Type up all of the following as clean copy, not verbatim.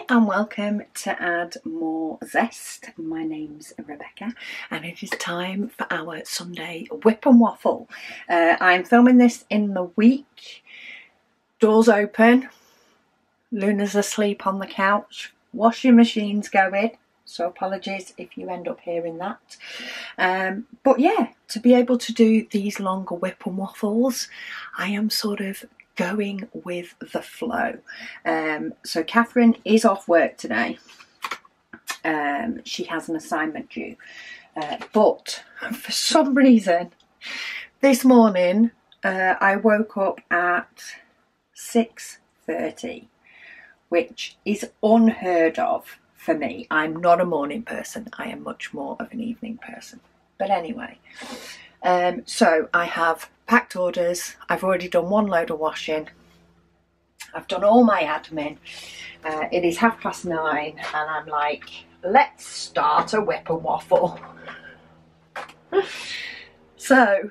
Hi and welcome to Add More Zest. My name's Rebecca and it is time for our Sunday whip and waffle. I'm filming this in the week. Doors open, Luna's asleep on the couch, washing machine's going, so apologies if you end up hearing that. But yeah, to be able to do these longer whip and waffles, I am sort of going with the flow. So Catherine is off work today. She has an assignment due, but for some reason this morning I woke up at 6:30, which is unheard of for me. I'm not a morning person, I am much more of an evening person. But anyway, so I have packed orders, I've already done one load of washing, I've done all my admin. It is 9:30 and I'm like, let's start a whip and waffle. So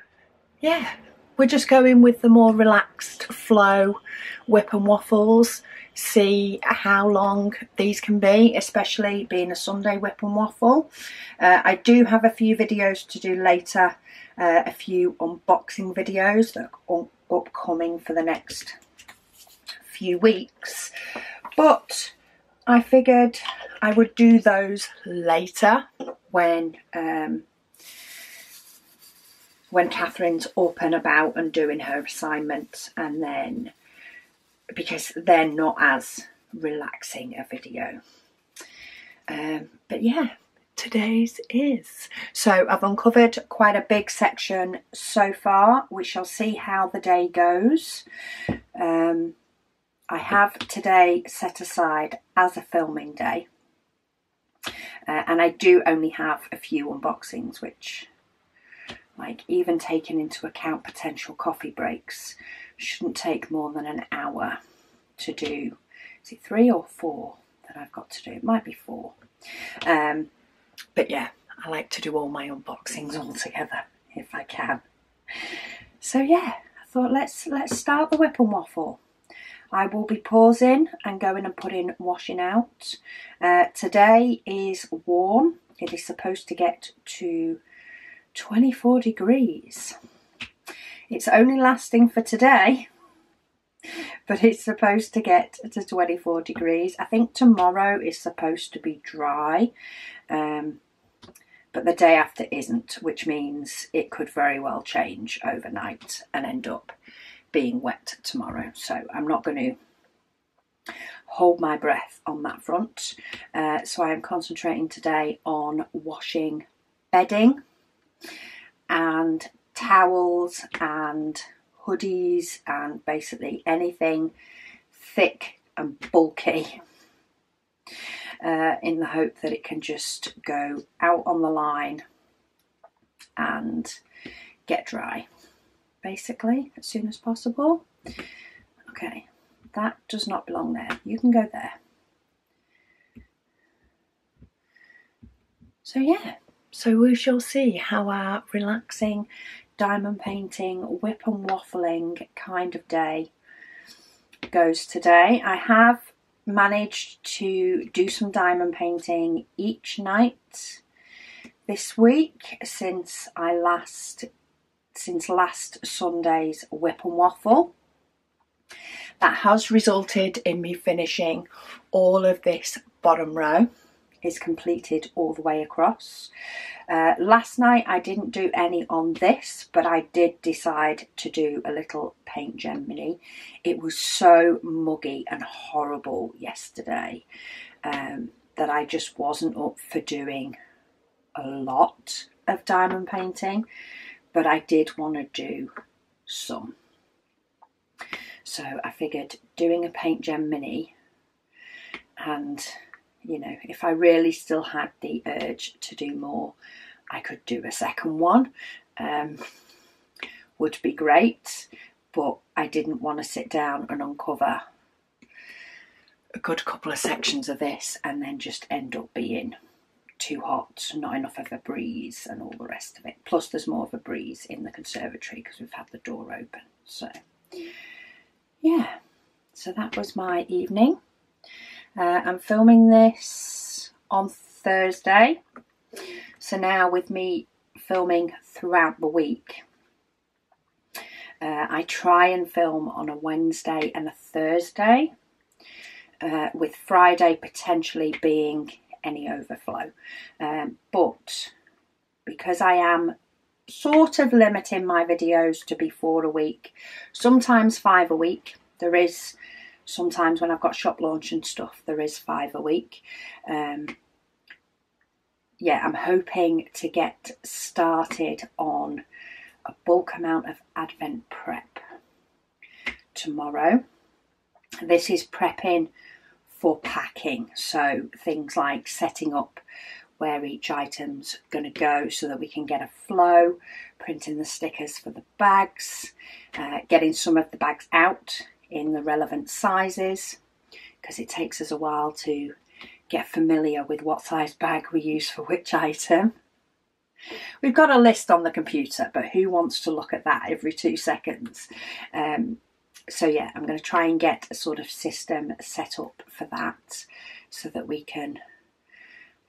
yeah, we're just going with the more relaxed flow whip and waffles, see how long these can be, especially being a Sunday whip and waffle. I do have a few videos to do later, a few unboxing videos that are upcoming for the next few weeks, but I figured I would do those later when Catherine's up and about and doing her assignment, and then because they're not as relaxing a video. But yeah, today's is. So I've uncovered quite a big section so far. We shall see how the day goes. I have today set aside as a filming day, and I do only have a few unboxings, which, like, even taking into account potential coffee breaks, shouldn't take more than an hour to do. Is it 3 or 4 that I've got to do? It might be 4. But yeah, I like to do all my unboxings all together if I can. So yeah, I thought let's start the whip and waffle. I will be pausing and going and putting washing out. Today is warm. It is supposed to get to 24 degrees. It's only lasting for today, but it's supposed to get to 24 degrees. I think tomorrow is supposed to be dry, but the day after isn't, which means it could very well change overnight and end up being wet tomorrow. So I'm not going to hold my breath on that front. So I am concentrating today on washing bedding and towels and hoodies and basically anything thick and bulky, in the hope that it can just go out on the line and get dry, basically, as soon as possible. Okay, that does not belong there. You can go there. So yeah, so we shall see how our relaxing diamond painting, whip and waffling kind of day goes today. I have managed to do some diamond painting each night this week since last Sunday's whip and waffle. That has resulted in me finishing all of this bottom row. Is completed all the way across. Last night I didn't do any on this, but I did decide to do a little paint gem mini. It was so muggy and horrible yesterday that I just wasn't up for doing a lot of diamond painting, but I did want to do some. So I figured doing a paint gem mini, and you know, if I really still had the urge to do more, I could do a second one. Would be great, but I didn't want to sit down and uncover a good couple of sections of this and then just end up being too hot, not enough of a breeze and all the rest of it. Plus there's more of a breeze in the conservatory because we've had the door open. So yeah, so that was my evening. I'm filming this on Thursday, so now with me filming throughout the week, I try and film on a Wednesday and a Thursday, with Friday potentially being any overflow. But because I am sort of limiting my videos to be 4 a week, sometimes 5 a week. There is sometimes when I've got shop launch and stuff, there is 5 a week. Yeah, I'm hoping to get started on a bulk amount of Advent prep tomorrow. This is prepping for packing, so things like setting up where each item's going to go so that we can get a flow, printing the stickers for the bags, getting some of the bags out in the relevant sizes, because it takes us a while to get familiar with what size bag we use for which item. We've got a list on the computer, but who wants to look at that every 2 seconds? So yeah, I'm going to try and get a sort of system set up for that so that we can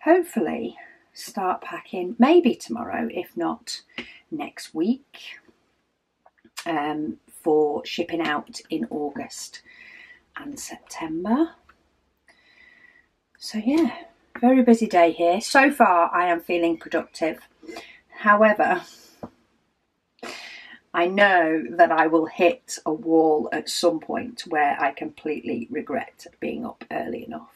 hopefully start packing maybe tomorrow, if not next week, for shipping out in August and September. So yeah, very busy day here. So far I am feeling productive. However, I know that I will hit a wall at some point where I completely regret being up early enough.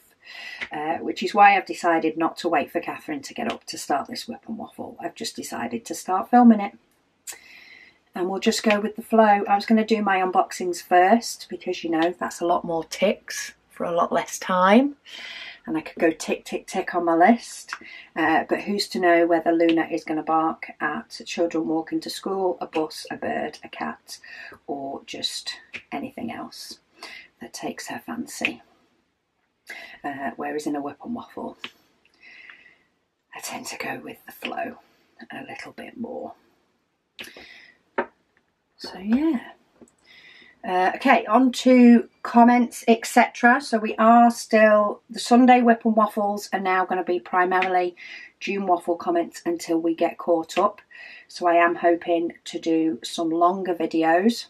Which is why I've decided not to wait for Catherine to get up to start this Whip and Waffle. I've just decided to start filming it. And we'll just go with the flow. I was going to do my unboxings first because, you know, that's a lot more ticks for a lot less time. And I could go tick, tick, tick on my list. But who's to know whether Luna is going to bark at children walking to school, a bus, a bird, a cat, or just anything else that takes her fancy. Whereas in a Whip and Waffle, I tend to go with the flow a little bit more. So yeah. Okay, on to comments, etc. So we are still, the Sunday Whip and Waffles are now going to be primarily June Waffle comments until we get caught up. So I am hoping to do some longer videos,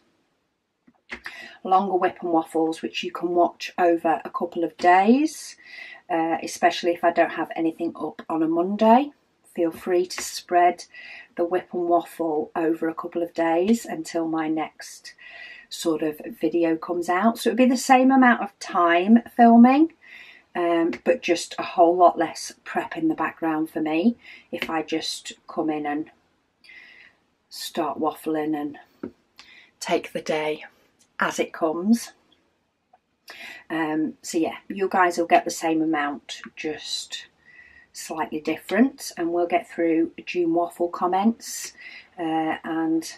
longer Whip and Waffles, which you can watch over a couple of days, especially if I don't have anything up on a Monday. Feel free to spread the Whip and Waffle over a couple of days until my next sort of video comes out. So it'll be the same amount of time filming, but just a whole lot less prep in the background for me if I just come in and start waffling and take the day as it comes. So yeah, you guys will get the same amount, just slightly different, and we'll get through June Waffle comments and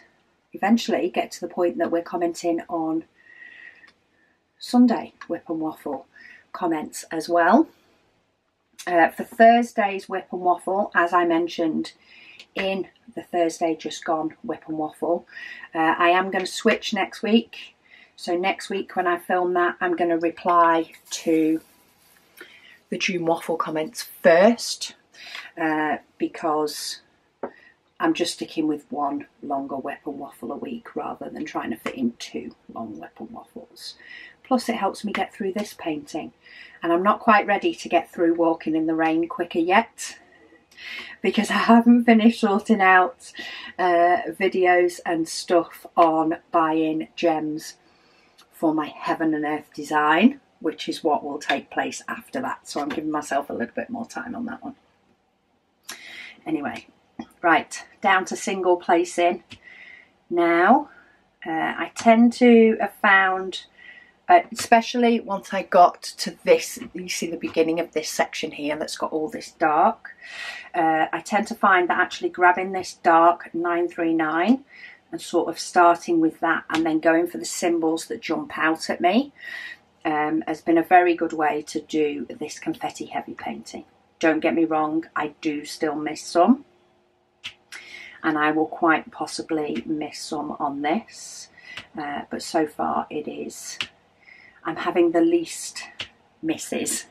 eventually get to the point that we're commenting on Sunday Whip and Waffle comments as well. For Thursday's Whip and Waffle, as I mentioned in the Thursday just gone Whip and Waffle, I am going to switch next week. So next week when I film that, I'm going to reply to the June Waffle comments first, because I'm just sticking with one longer Whip and Waffle a week rather than trying to fit in 2 long Whip and Waffles. Plus it helps me get through this painting, and I'm not quite ready to get through Walking in the Rain quicker yet because I haven't finished sorting out videos and stuff on buying gems for my Heaven and Earth design, which is what will take place after that. So I'm giving myself a little bit more time on that one. Anyway, right, down to single placing now. I tend to have found, especially once I got to this, you see the beginning of this section here that's got all this dark, I tend to find that actually grabbing this dark 939 and sort of starting with that and then going for the symbols that jump out at me has been a very good way to do this confetti heavy painting. Don't get me wrong, I do still miss some, and I will quite possibly miss some on this, but so far it is, I'm having the least misses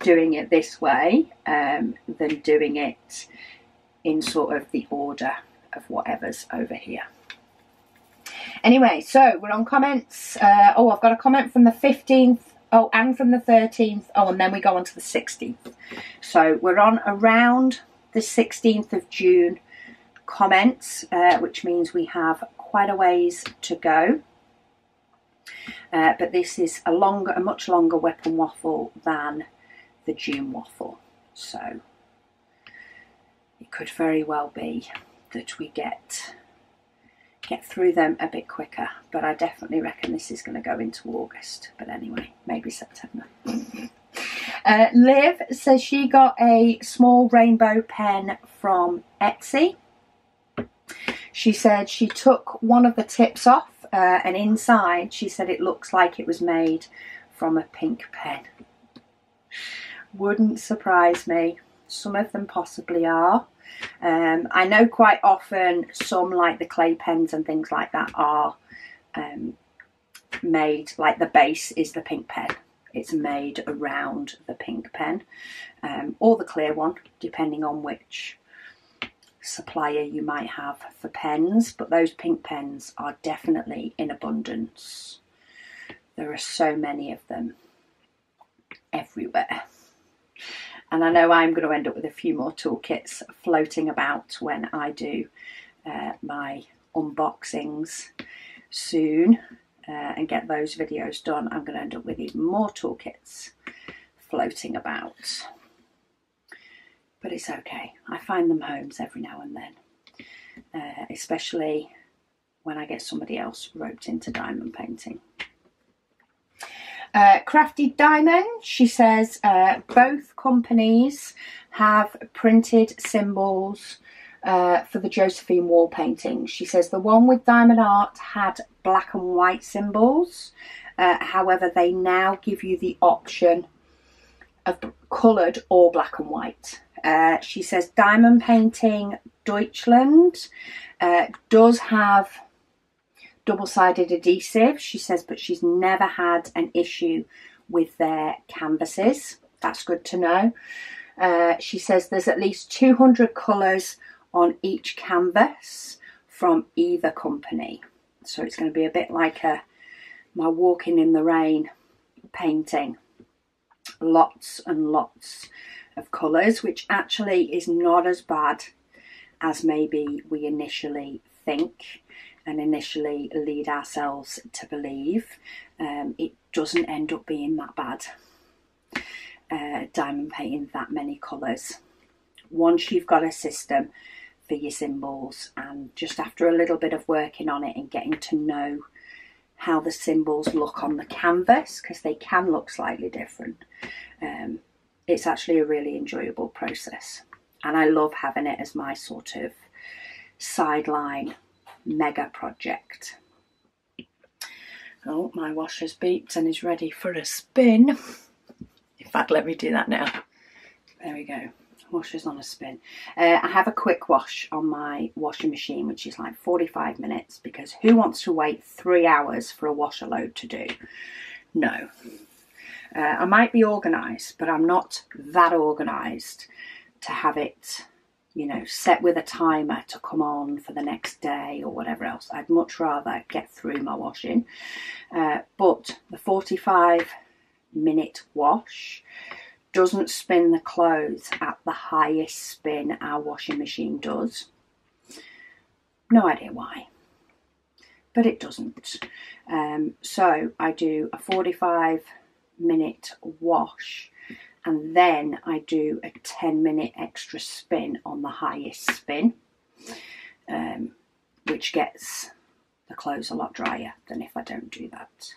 doing it this way than doing it in sort of the order of whatever's over here. Anyway, so we're on comments. Oh, I've got a comment from the 15th. Oh, and from the 13th. Oh, and then we go on to the 16th. So we're on around the 16th of June comments, which means we have quite a ways to go. But this is a much longer weapon waffle than the June waffle. So it could very well be that we get through them a bit quicker, but I definitely reckon this is going to go into August. But anyway, maybe September. Liv says she got a small rainbow pen from Etsy. She said she took one of the tips off and inside she said it looks like it was made from a pink pen. Wouldn't surprise me. Some of them possibly are. I know quite often some, like the clay pens and things like that, are made, like the base is the pink pen. It's made around the pink pen, or the clear one, depending on which supplier you might have for pens. But those pink pens are definitely in abundance. There are so many of them everywhere. And I know I'm going to end up with a few more toolkits floating about when I do my unboxings soon and get those videos done. I'm going to end up with even more toolkits floating about. But it's okay. I find them homes every now and then, especially when I get somebody else roped into diamond painting. Crafty Diamond, she says both companies have printed symbols for the Josephine wall painting. She says the one with Diamond Art had black and white symbols. However, they now give you the option of coloured or black and white. She says Diamond Painting Deutschland does have double-sided adhesive, she says, but she's never had an issue with their canvases. That's good to know. She says there's at least 200 colours on each canvas from either company. So it's going to be a bit like my Walking in the Rain painting. Lots and lots of colours, which actually is not as bad as maybe we initially think and initially lead ourselves to believe. It doesn't end up being that bad, diamond painting that many colours. Once you've got a system for your symbols, and just after a little bit of working on it and getting to know how the symbols look on the canvas, because they can look slightly different, it's actually a really enjoyable process. And I love having it as my sort of sideline mega project. Oh, my washer's beeped and is ready for a spin. In fact, let me do that now. There we go. Washer's on a spin. I have a quick wash on my washing machine, which is like 45 minutes, because who wants to wait 3 hours for a washer load to do? No. I might be organised, but I'm not that organised to have it, you know, set with a timer to come on for the next day or whatever else. I'd much rather get through my washing. But the 45-minute wash doesn't spin the clothes at the highest spin our washing machine does. No idea why, but it doesn't. So I do a 45-minute wash, and then I do a 10-minute extra spin on the highest spin, which gets the clothes a lot drier than if I don't do that.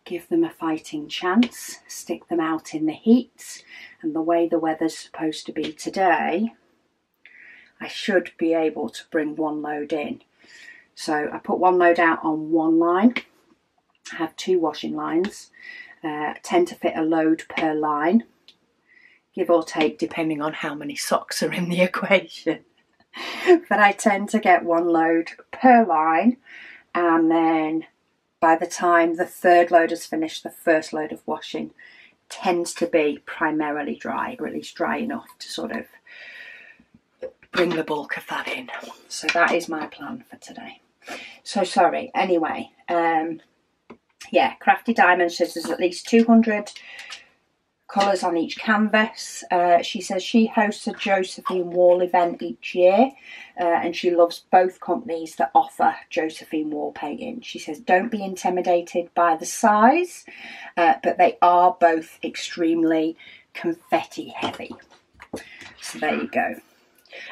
Give them a fighting chance, stick them out in the heat, and the way the weather's supposed to be today, I should be able to bring one load in. So I put one load out on one line. I have 2 washing lines. Tend to fit a load per line, give or take, depending on how many socks are in the equation. But I tend to get one load per line, and then by the time the third load has finished, the first load of washing tends to be primarily dry, or at least dry enough to sort of bring the bulk of that in. So that is my plan for today. So sorry, anyway, yeah, Crafty Diamond says there's at least 200 colours on each canvas. She says she hosts a Josephine Wall event each year, and she loves both companies that offer Josephine Wall painting. She says don't be intimidated by the size, but they are both extremely confetti heavy. So there you go.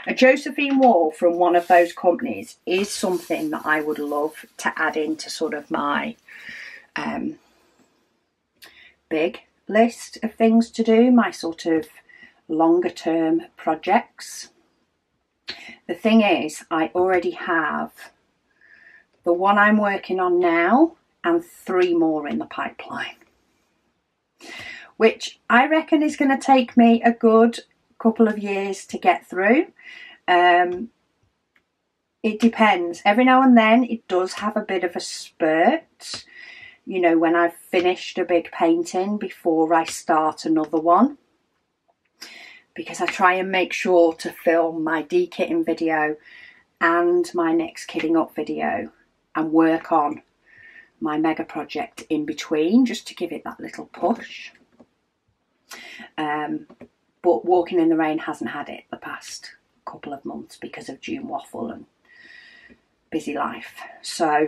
A Josephine Wall from one of those companies is something that I would love to add into sort of my big list of things to do, my sort of longer term projects. The thing is, I already have the one I'm working on now and 3 more in the pipeline, which I reckon is going to take me a good couple of years to get through. It depends. Every now and then it does have a bit of a spurt, you know, when I've finished a big painting before I start another one, because I try and make sure to film my dekitting video and my next kitting up video and work on my mega project in between, just to give it that little push. But Walking in the Rain hasn't had it the past couple of months because of June waffle and busy life. So,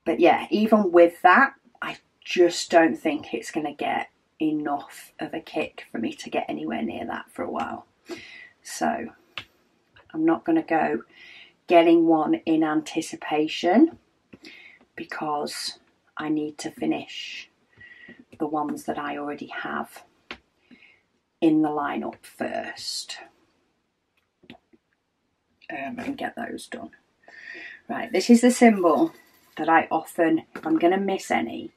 but yeah, even with that, I just don't think it's going to get enough of a kick for me to get anywhere near that for a while. So I'm not going to go getting one in anticipation, because I need to finish the ones that I already have in the lineup first, and get those done. Right, this is the symbol that I often, if I'm going to miss any,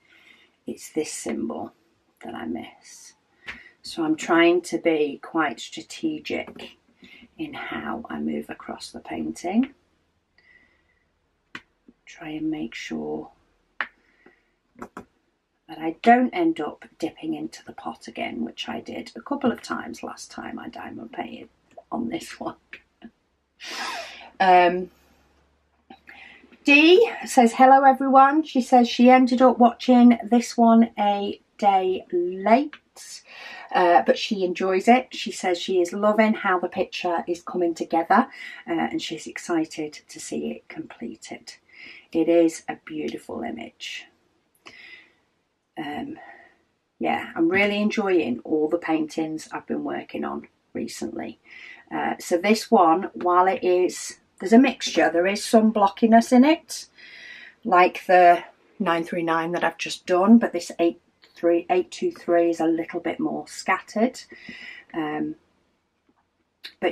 it's this symbol that I miss. So I'm trying to be quite strategic in how I move across the painting. Try and make sure that I don't end up dipping into the pot again, which I did a couple of times last time I diamond painted on this one. Dee says hello everyone. She says she ended up watching this one a day late, but she enjoys it. She says she is loving how the picture is coming together, and she's excited to see it completed. It is a beautiful image. Yeah, I'm really enjoying all the paintings I've been working on recently. So this one, while it is, there's a mixture, there is some blockiness in it, like the 939 that I've just done, but this 823 is a little bit more scattered. But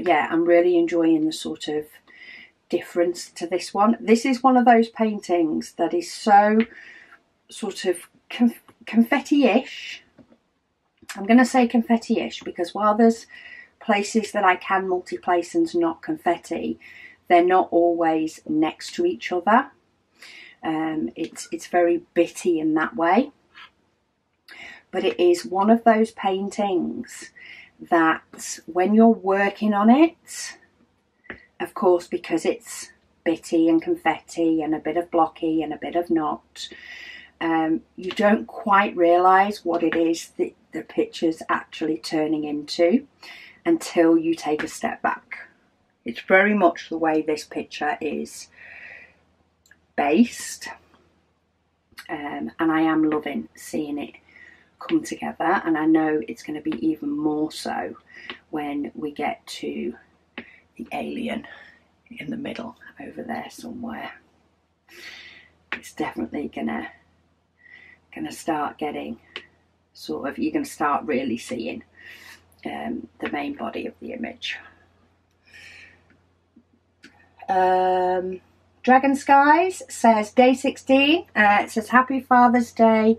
yeah, I'm really enjoying the sort of difference to this one. This is one of those paintings that is so sort of confetti-ish. I'm going to say confetti-ish because while there's places that I can multi-place and not confetti, they're not always next to each other. It's very bitty in that way. But it is one of those paintings that when you're working on it, of course, because it's bitty and confetti and a bit of blocky and a bit of not, you don't quite realise what it is that the picture's actually turning into until you take a step back. It's very much the way this picture is based, and I am loving seeing it come together, and I know it's going to be even more so when we get to the alien in the middle over there somewhere. It's definitely gonna start getting sort of, you're going to start really seeing the main body of the image. Dragon Skies says day 16. It says happy Father's Day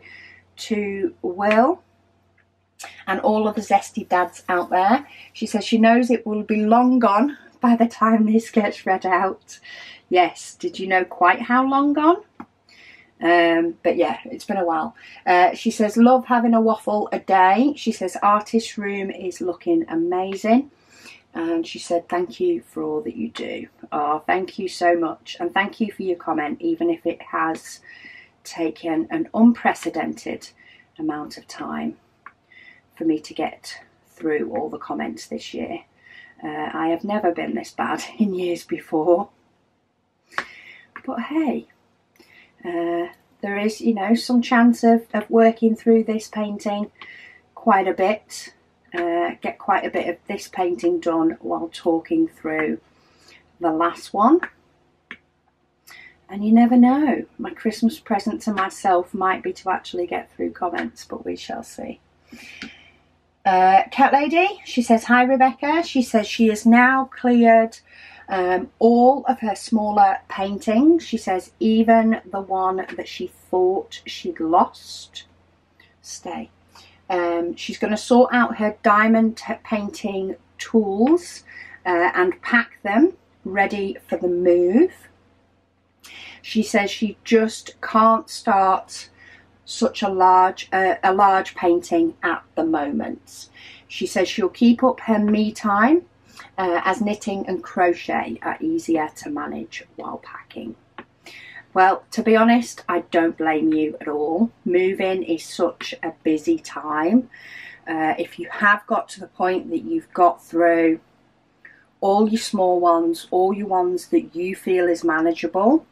to Will and all of the zesty dads out there. She says she knows it will be long gone by the time this gets read out. Yes, did you know quite how long gone? But yeah, it's been a while. She says, love having a waffle a day. She says, artist room is looking amazing. And she said, thank you for all that you do. Oh, thank you so much. And thank you for your comment, even if it has taken an unprecedented amount of time for me to get through all the comments this year. I have never been this bad in years before. But hey, there is, you know, some chance of working through this painting quite a bit. Get quite a bit of this painting done while talking through the last one. And you never know, my Christmas present to myself might be to actually get through comments, but we shall see. Cat Lady, she says, hi Rebecca. She says she has now cleared all of her smaller paintings. She says even the one that she thought she'd lost. Stay. She's going to sort out her diamond painting tools and pack them ready for the move. She says she just can't start such a large painting at the moment. She says she'll keep up her me time as knitting and crochet are easier to manage while packing. Well, to be honest, I don't blame you at all. Moving is such a busy time. If you have got to the point that you've got through all your small ones, all your ones that you feel is manageable,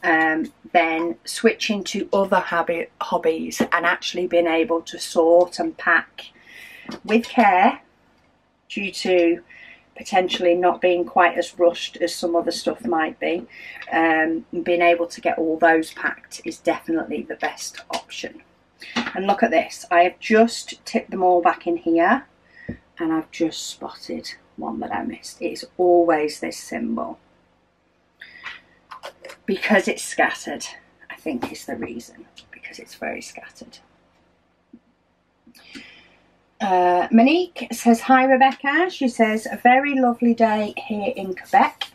then switching to other hobbies and actually being able to sort and pack with care, due to potentially not being quite as rushed as some other stuff might be, being able to get all those packed is definitely the best option. And look at this, I have just tipped them all back in here and I've just spotted one that I missed. It is always this symbol. Because it's scattered, I think is the reason, because it's very scattered. Monique says, hi Rebecca. She says, a very lovely day here in Quebec.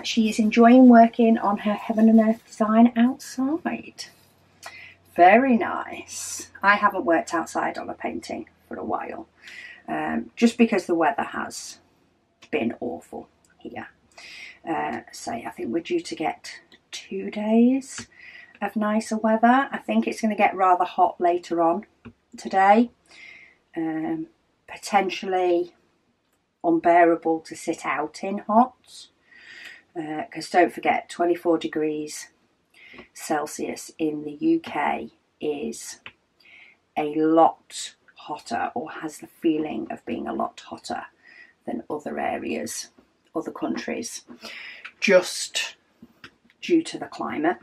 She is enjoying working on her Heaven and Earth design outside. Very nice. I haven't worked outside on a painting for a while, just because the weather has been awful here. So I think we're due to get 2 days of nicer weather. I think it's going to get rather hot later on today. Potentially unbearable to sit out in hot, because don't forget 24 degrees Celsius in the UK is a lot hotter, or has the feeling of being a lot hotter than other areas, other countries, just due to the climate.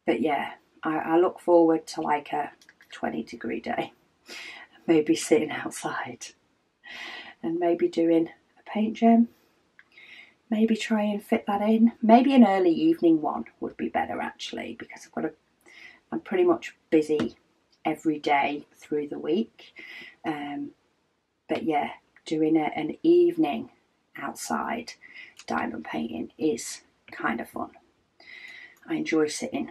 But yeah, I look forward to like a 20-degree day, maybe sitting outside and maybe doing a paint gem, maybe try and fit that in. Maybe an early evening one would be better actually, because I'm pretty much busy every day through the week. But yeah, doing an evening outside diamond painting is kind of fun. I enjoy sitting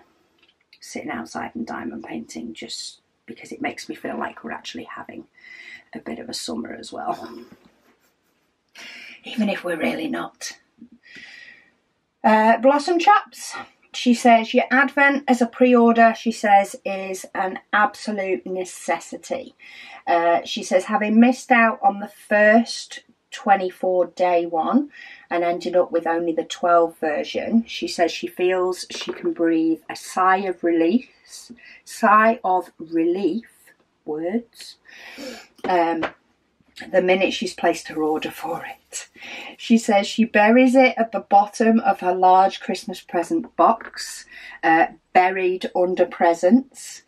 outside and diamond painting, just because it makes me feel like we're actually having a bit of a summer as well, even if we're really not. Blossom Chaps, she says, your Advent as a pre-order, she says, is an absolute necessity. She says, having missed out on the first 24-day one and ended up with only the 12 version, she says she feels she can breathe a sigh of relief, words, the minute she's placed her order for it. She says she buries it at the bottom of her large Christmas present box, buried under presents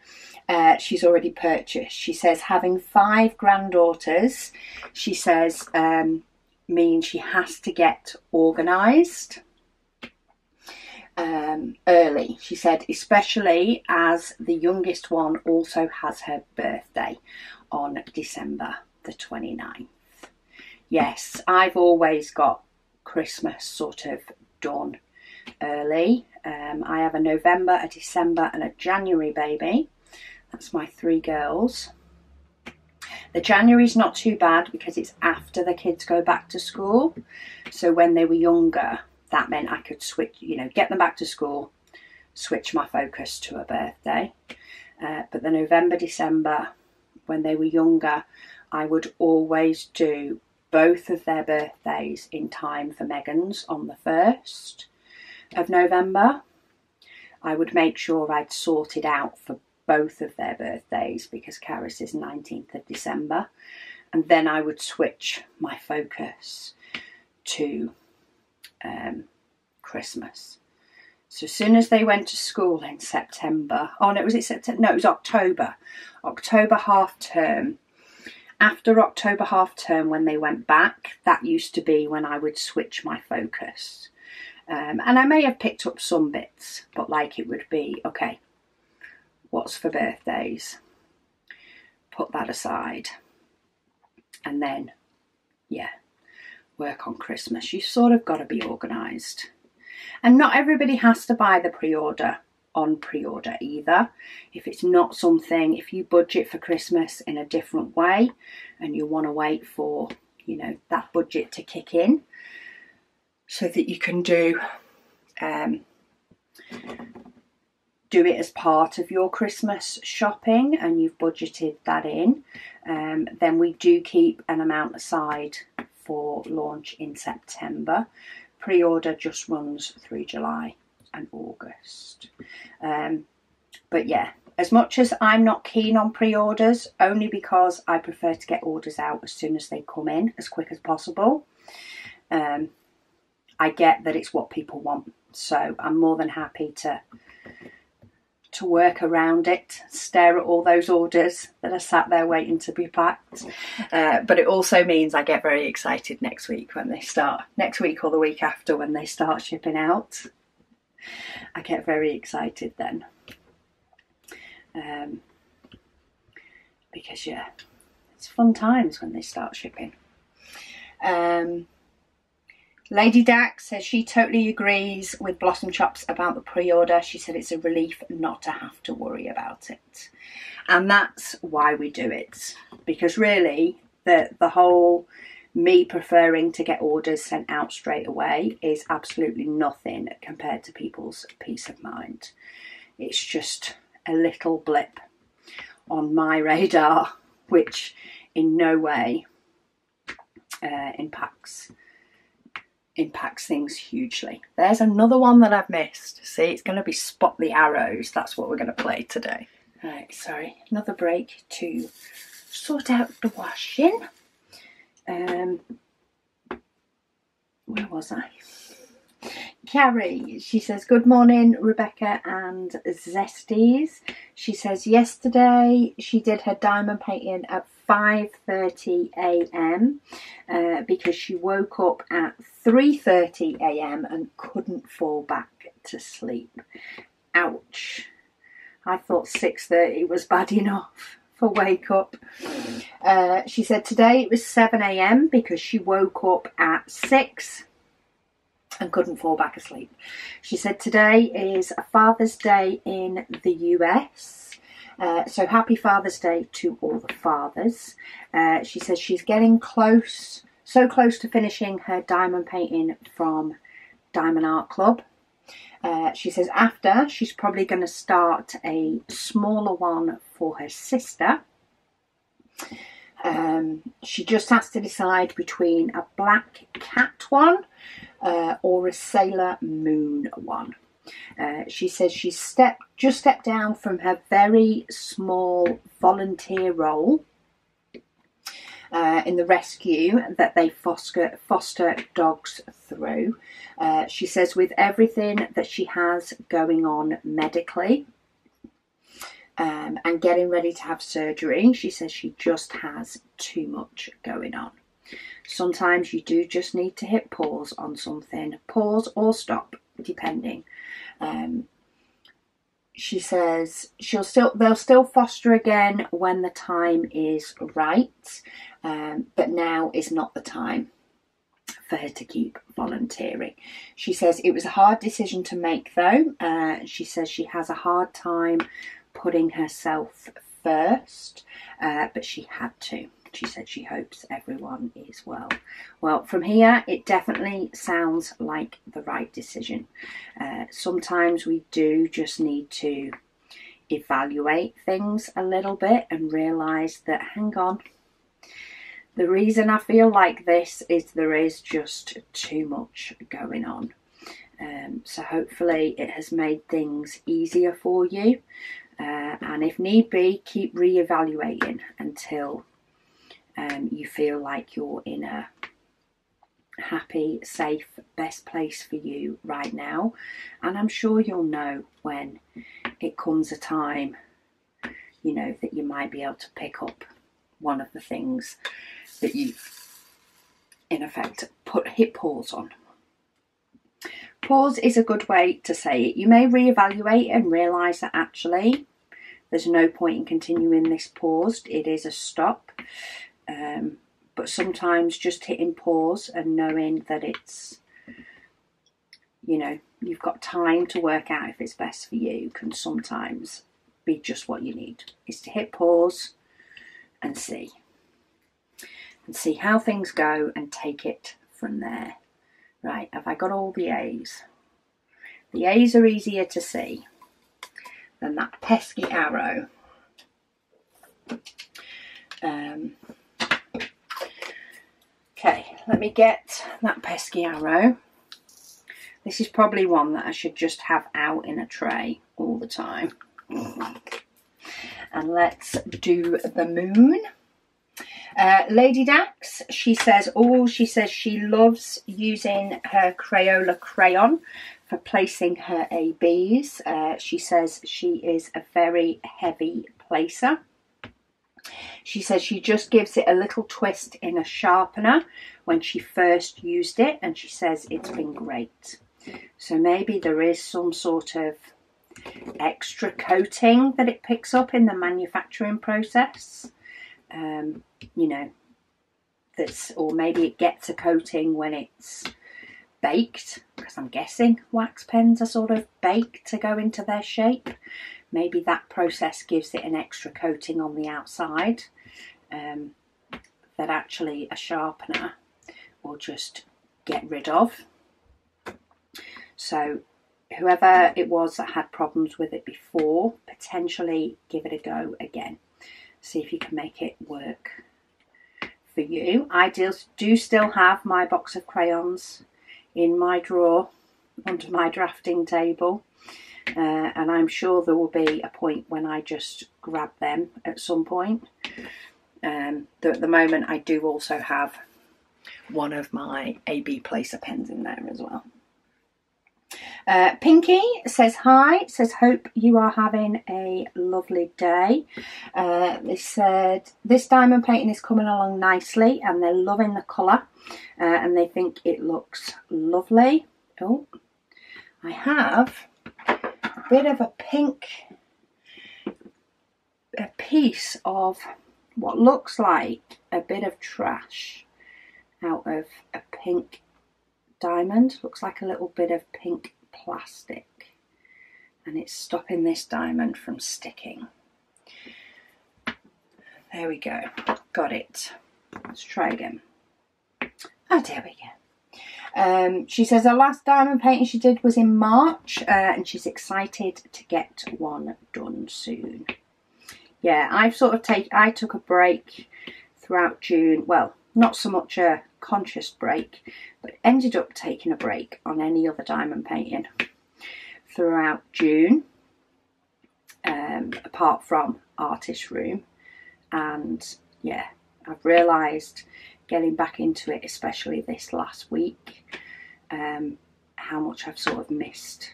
she's already purchased. She says having 5 granddaughters, she says, means she has to get organised early. She said, especially as the youngest one also has her birthday on December the 29th. Yes, I've always got Christmas sort of done early. I have a November, a December and a January baby. That's my 3 girls. The January's not too bad because it's after the kids go back to school. So when they were younger, that meant I could switch, you know, get them back to school, switch my focus to a birthday. But the November, December, when they were younger, I would always do both of their birthdays in time for Megan's on the 1st of November. I would make sure I'd sorted out for both of their birthdays because Karis is 19th of December, and then I would switch my focus to Christmas. So as soon as they went to school in September, oh no, was it September? No, it was October half term. After October half term, when they went back, that used to be when I would switch my focus. And I may have picked up some bits, but like it would be, okay, what's for birthdays? Put that aside. And then, yeah, work on Christmas. You've sort of got to be organised. And not everybody has to buy the pre-order on pre-order either. If it's not something, if you budget for Christmas in a different way and you want to wait for, you know, that budget to kick in so that you can do it as part of your Christmas shopping and you've budgeted that in, then we do keep an amount aside for launch in September. Pre-order just runs through July and August. But yeah, as much as I'm not keen on pre-orders, only because I prefer to get orders out as soon as they come in, as quick as possible. I get that it's what people want, so I'm more than happy to work around it, stare at all those orders that are sat there waiting to be packed. But it also means I get very excited next week when they start, next week or the week after when they start shipping out. I get very excited then. Because yeah, it's fun times when they start shipping. Lady Dax says she totally agrees with Blossom Chops about the pre-order. She said it's a relief not to have to worry about it. And that's why we do it. Because really, the whole me preferring to get orders sent out straight away is absolutely nothing compared to people's peace of mind. It's just a little blip on my radar, which in no way impacts things hugely. There's another one that I've missed. See, it's going to be Spot the Arrows. That's what we're going to play today. Right, sorry. Another break to sort out the washing. Where was I? Carrie, she says, good morning, Rebecca and Zesties. She says, yesterday she did her diamond painting at 5:30 a.m. Because she woke up at 3:30 a.m. and couldn't fall back to sleep. Ouch. I thought 6:30 was bad enough for wake up. She said today it was 7 a.m. because she woke up at 6 and couldn't fall back asleep. She said today is a Father's Day in the US. So happy Father's Day to all the fathers. She says she's getting close, so close to finishing her diamond painting from Diamond Art Club. She says after, she's probably going to start a smaller one for her sister. She just has to decide between a black cat one or a Sailor Moon one. She says she's just stepped down from her very small volunteer role in the rescue that they foster dogs through. She says with everything that she has going on medically and getting ready to have surgery, she says she just has too much going on. Sometimes you do just need to hit pause on something, pause or stop, depending. She says they'll still foster again when the time is right, but now is not the time for her to keep volunteering. She says it was a hard decision to make though. She says she has a hard time putting herself first, but she had to. She said she hopes everyone is well. Well, from here, it definitely sounds like the right decision. Sometimes we do just need to evaluate things a little bit and realise that, hang on, the reason I feel like this is there is just too much going on. So hopefully it has made things easier for you. And if need be, keep re-evaluating until you feel like you're in a happy, safe, best place for you right now. And I'm sure you'll know when it comes a time, you know, that you might be able to pick up one of the things that you, in effect, hit pause on. Pause is a good way to say it. You may re-evaluate and realise that actually there's no point in continuing this pause. It is a stop. But sometimes just hitting pause and knowing that it's, you know, you've got time to work out if it's best for you can sometimes be just what you need, is to hit pause and see how things go and take it from there. Right, have I got all the A's? The A's are easier to see than that pesky arrow. Okay, let me get that pesky arrow. This is probably one that I should just have out in a tray all the time. And let's do the moon. Lady Dax, she says she loves using her Crayola crayon for placing her ABs. She says she is a very heavy placer. She says she just gives it a little twist in a sharpener when she first used it, and she says it's been great. So maybe there is some sort of extra coating that it picks up in the manufacturing process. You know, or maybe it gets a coating when it's baked, because I'm guessing wax pens are sort of baked to go into their shape. Maybe that process gives it an extra coating on the outside that actually a sharpener will just get rid of. So whoever it was that had problems with it before, potentially give it a go again. See if you can make it work for you. I do still have my box of crayons in my drawer under my drafting table. And I'm sure there will be a point when I just grab them at some point. Though at the moment I do also have one of my AB Placer pens in there as well. Pinky says hi, says hope you are having a lovely day. They said this diamond painting is coming along nicely and they're loving the colour and they think it looks lovely. Oh, I have a bit of a pink, a piece of what looks like a bit of trash out of a pink diamond. Looks like a little bit of pink plastic, and it's stopping this diamond from sticking. There we go, got it. Let's try again. Oh, there we go. She says her last diamond painting she did was in March, and she's excited to get one done soon. Yeah, I took a break throughout June. Well, not so much a conscious break, but ended up taking a break on any other diamond painting throughout June, apart from Artist Room. And yeah, I've realised getting back into it, especially this last week, how much I've sort of missed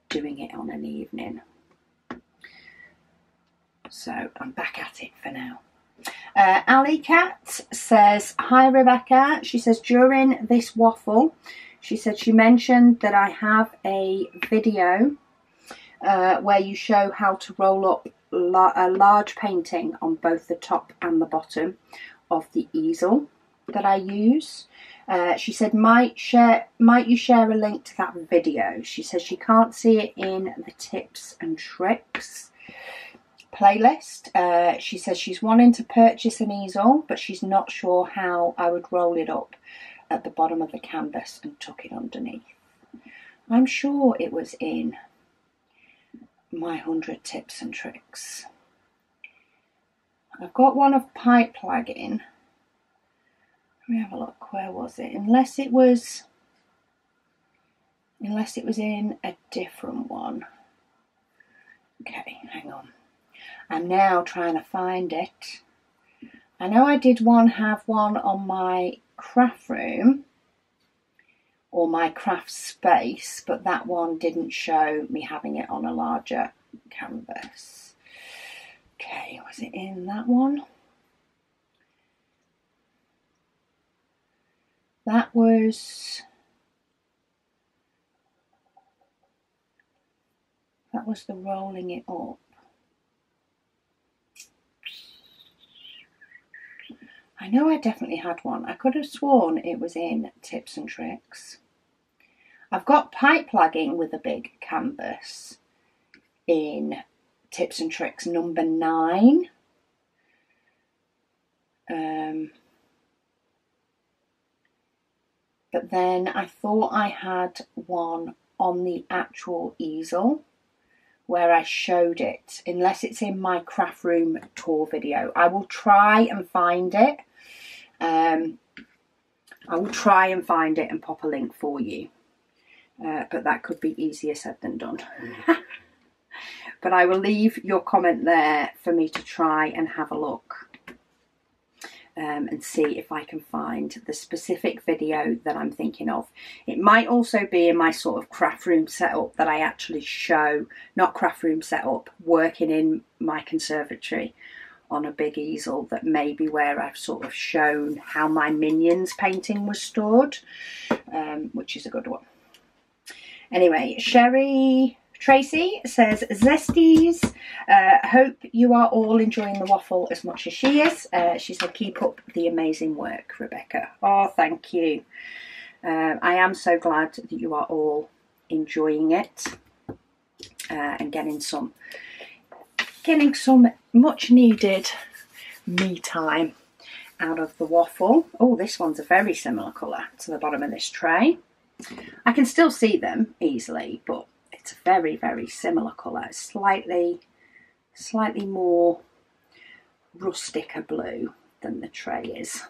doing it on an evening. So I'm back at it for now. Ali Cat says, hi Rebecca. She says, during this waffle, she said she mentioned that I have a video where you show how to roll up a large painting on both the top and the bottom of the easel. that I use. She said, might you share a link to that video? She says she can't see it in the tips and tricks playlist. She says she's wanting to purchase an easel, but she's not sure how I would roll it up at the bottom of the canvas and tuck it underneath. I'm sure it was in my 100 tips and tricks. I've got one of pipe plagging. Let me have a look. Where was it? Unless it was in a different one. Okay, hang on. I'm now trying to find it. I know I did have one on my craft room or my craft space, but that one didn't show me having it on a larger canvas. Okay, was it in that one? That was the rolling it up. I know I definitely had one. I could have sworn it was in tips and tricks. I've got pipe plagging with a big canvas in tips and tricks number 9. But then I thought I had one on the actual easel where I showed it, unless it's in my craft room tour video. I will try and find it. I will try and find it and pop a link for you. But that could be easier said than done. But I will leave your comment there for me to try and have a look. And see if I can find the specific video that I'm thinking of. It might also be in my sort of craft room setup that I actually show, not craft room setup, working in my conservatory on a big easel, that may be where I've sort of shown how my Minions painting was stored, which is a good one. Anyway, Sherry Tracy says, Zesties, hope you are all enjoying the waffle as much as she is. She said, keep up the amazing work, Rebecca. Oh, thank you. I am so glad that you are all enjoying it and getting some much needed me time out of the waffle. Oh, this one's a very similar colour to the bottom of this tray. I can still see them easily, but it's a very, very similar colour. It's slightly more rustic a blue than the tray is,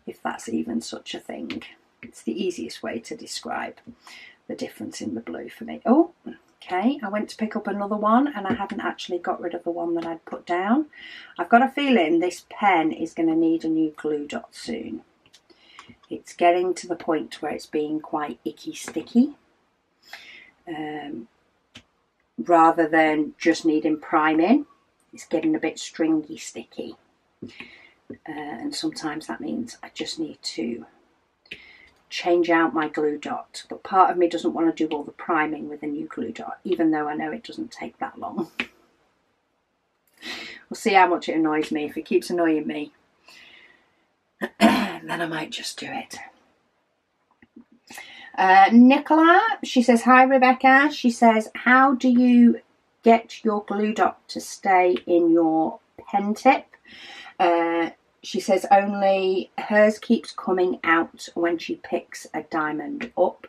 if that's even such a thing. It's the easiest way to describe the difference in the blue for me. Oh, okay, I went to pick up another one and I haven't actually got rid of the one that I'd put down. I've got a feeling this pen is going to need a new glue dot soon. It's getting to the point where it's being quite icky sticky. Rather than just needing priming, it's getting a bit stringy sticky, and sometimes that means I just need to change out my glue dot, but part of me doesn't want to do all the priming with a new glue dot, even though I know it doesn't take that long. We'll see how much it annoys me. If it keeps annoying me, then I might just do it. Nicola, she says, hi Rebecca. She says, how do you get your glue dot to stay in your pen tip? She says only hers keeps coming out when she picks a diamond up.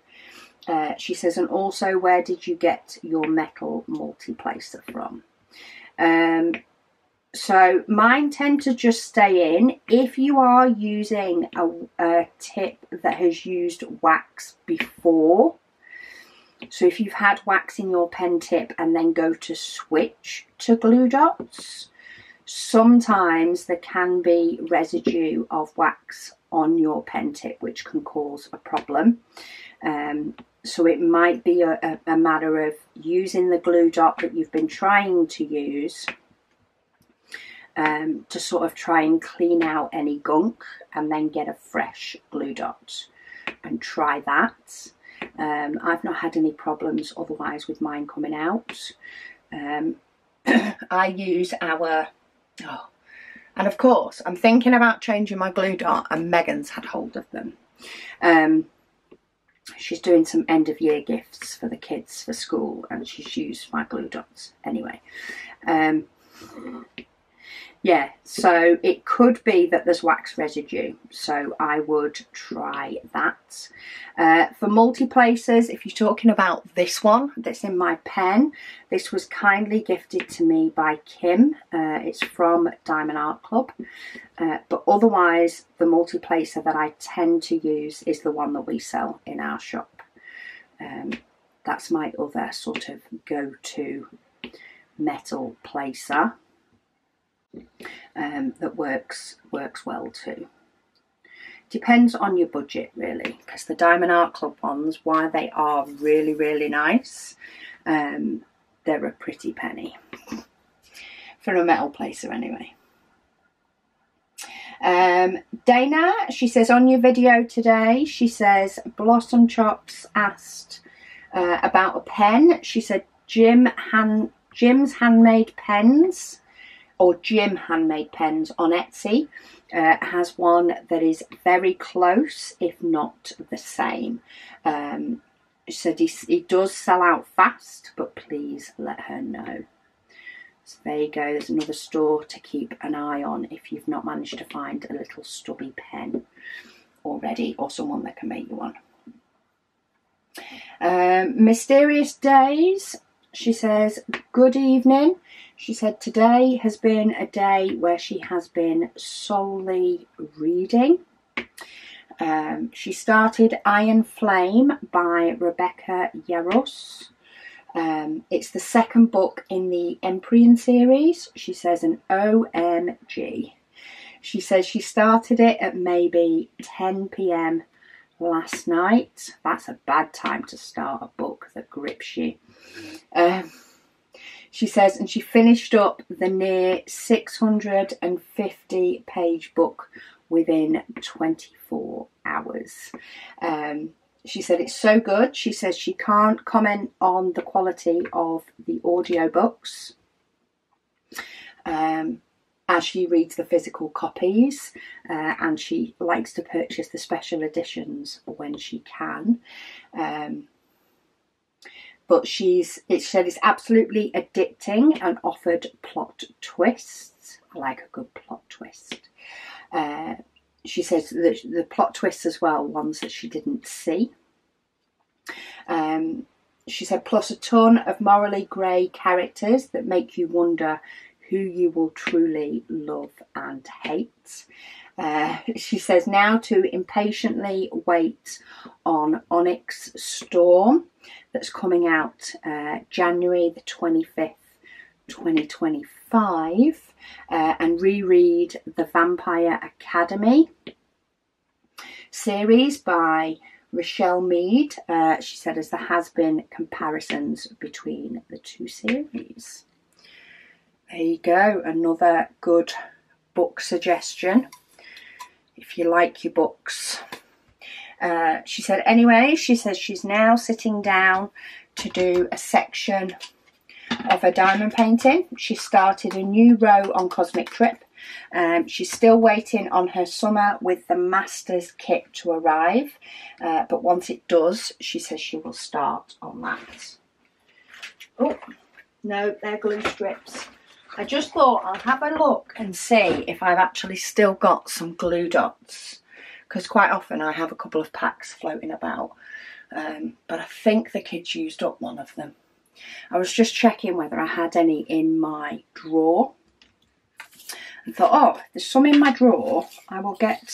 She says, and also, where did you get your metal multi-placer from? So mine tend to just stay in. If you are using a tip that has used wax before, so if you've had wax in your pen tip and then go to switch to glue dots, sometimes there can be residue of wax on your pen tip, which can cause a problem. So it might be a matter of using the glue dot that you've been trying to use to sort of try and clean out any gunk, and then get a fresh glue dot and try that. I've not had any problems otherwise with mine coming out. I use our And of course, I'm thinking about changing my glue dot, and Megan's had hold of them. She's doing some end of year gifts for the kids for school, and she's used my glue dots anyway. Yeah, so it could be that there's wax residue, so I would try that. For multi-placers, if you're talking about this one that's in my pen, this was kindly gifted to me by Kim. It's from Diamond Art Club. But otherwise, the multi-placer that I tend to use is the one that we sell in our shop. That's my other sort of go-to metal placer. That works well too. Depends on your budget really, because the Diamond Art Club ones, while they are really, really nice, they're a pretty penny for a metal placer anyway. Dana, she says on your video today, she says Blossom Chops asked about a pen. She said Jim's Handmade Pens, or Jim Handmade Pens on Etsy, has one that is very close, if not the same. She said he does sell out fast, but please let her know. So there you go, there's another store to keep an eye on if you've not managed to find a little stubby pen already, or someone that can make you one. Mysterious Days, she says, good evening. She said today has been a day where she has been solely reading. She started Iron Flame by Rebecca Yarros. It's the second book in the Empyrean series. She says an OMG. She says she started it at maybe 10 p.m. last night. That's a bad time to start a book that grips you. She says, and she finished up the near 650 page book within 24 hours. She said it's so good. She says she can't comment on the quality of the audiobooks as she reads the physical copies, and she likes to purchase the special editions when she can. But it said it's absolutely addicting and offered plot twists. I like a good plot twist. She says the plot twists as well, ones that she didn't see. She said plus a ton of morally grey characters that make you wonder who you will truly love and hate. She says now to impatiently wait on Onyx Storm, that's coming out January the 25th, 2025, and reread the Vampire Academy series by Rochelle Mead. She said as there has been comparisons between the two series. There you go, another good book suggestion if you like your books. She said anyway, she says she's now sitting down to do a section of her diamond painting. She started a new row on Cosmic Trip. She's still waiting on her summer with the master's kit to arrive, but once it does, she says she will start on that. Oh no, they're glue strips. I just thought I'll have a look and see if I've actually still got some glue dots, because quite often I have a couple of packs floating about, but I think the kids used up one of them. I was just checking whether I had any in my drawer and thought, oh, there's some in my drawer, I will get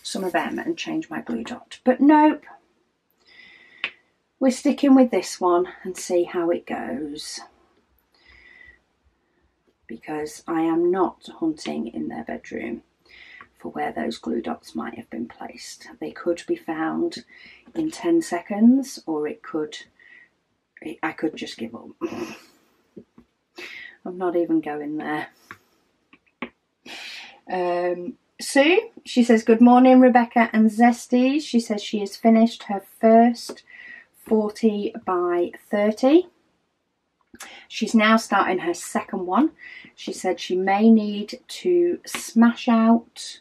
some of them and change my glue dot. But nope, we're sticking with this one and see how it goes, because I am not hunting in their bedroom for where those glue dots might have been placed. They could be found in 10 seconds, or I could just give up. I'm not even going there. Sue, she says, good morning, Rebecca and Zesties. She says she has finished her first 40 by 30. She's now starting her second one. She said she may need to smash out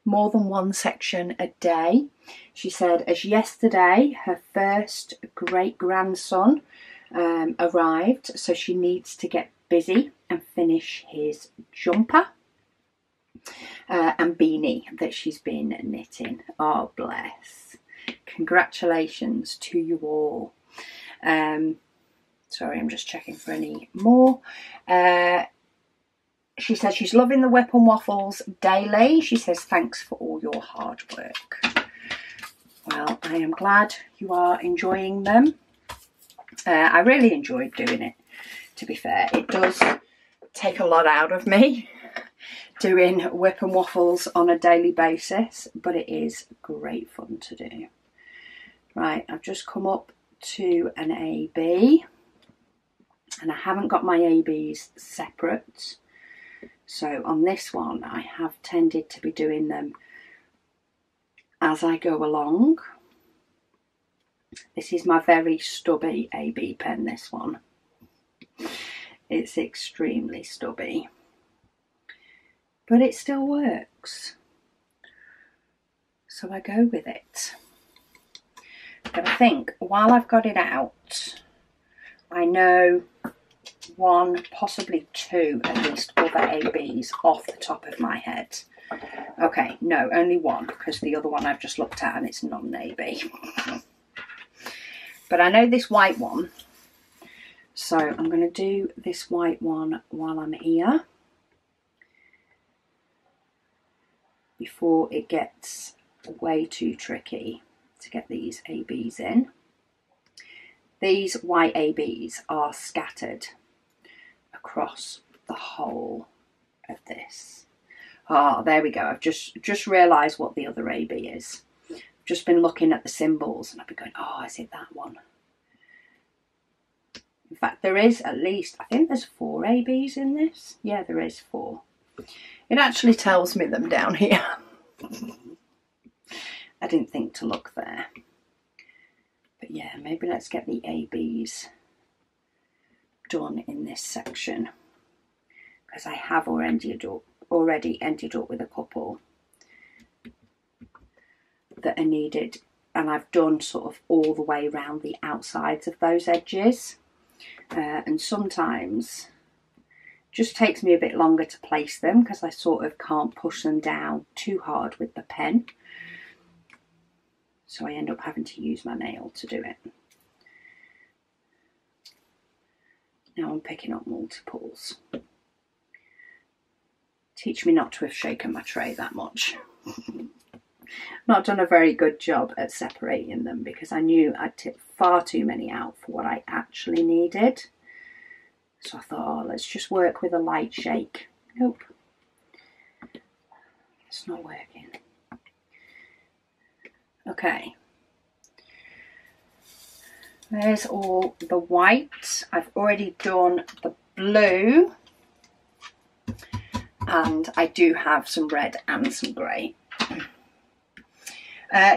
more than one section a day. She said as yesterday her first great-grandson arrived, so she needs to get busy and finish his jumper and beanie that she's been knitting. Oh bless. Congratulations to you all. Sorry, I'm just checking for any more. She says she's loving the Whip and Waffles daily. She says thanks for all your hard work. Well, I am glad you are enjoying them. I really enjoyed doing it, to be fair. It does take a lot out of me doing Whip and Waffles on a daily basis, but it is great fun to do. Right, I've just come up to an AB, and I haven't got my ABs separate. So on this one, I have tended to be doing them as I go along. This is my very stubby AB pen, this one. It's extremely stubby, but it still works. So I go with it. But I think while I've got it out, I know one, possibly two at least other ABs off the top of my head. Okay, no, only one, because the other one I've just looked at and it's not an AB. But I know this white one, so I'm going to do this white one while I'm here, before it gets way too tricky to get these ABs in. These white ABs are scattered across the whole of this. Oh, there we go. I've just realised what the other AB is. I've just been looking at the symbols and I've been going, oh, is it that one? In fact, there is at least, I think there's 4 ABs in this. Yeah, there is 4. It actually tells me them down here. I didn't think to look there. But yeah, maybe let's get the ABs done in this section, because I have already ended up with a couple that are needed, and I've done sort of all the way around the outsides of those edges, and sometimes just takes me a bit longer to place them because I sort of can't push them down too hard with the pen, so I end up having to use my nail to do it. Now I'm picking up multiples. Teach me not to have shaken my tray that much. Not done a very good job at separating them, because I knew I'd tipped far too many out for what I actually needed. So I thought, oh, let's just work with a light shake. Nope. It's not working. Okay. There's all the white. I've already done the blue. And I do have some red and some grey.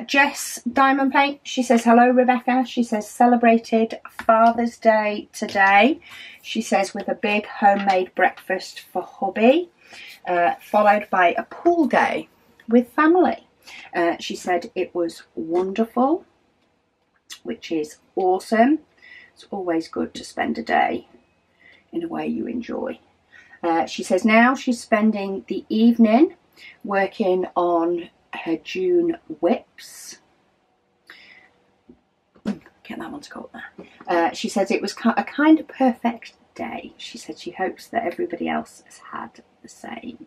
Jess Diamond Paint, she says, hello Rebecca. She says, celebrated Father's Day today. She says, with a big homemade breakfast for hubby, followed by a pool day with family. She said it was wonderful, which is awesome. It's always good to spend a day in a way you enjoy. She says now she's spending the evening working on her June whips. Get that one to go up there. She says it was a kind of perfect day. She said she hopes that everybody else has had the same.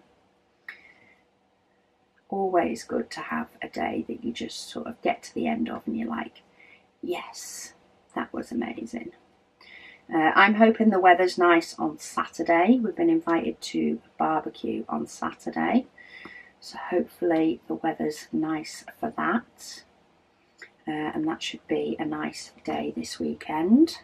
Always good to have a day that you just sort of get to the end of and you're like, yes, that was amazing. I'm hoping the weather's nice on Saturday. We've been invited to a barbecue on Saturday, so hopefully the weather's nice for that, and that should be a nice day this weekend.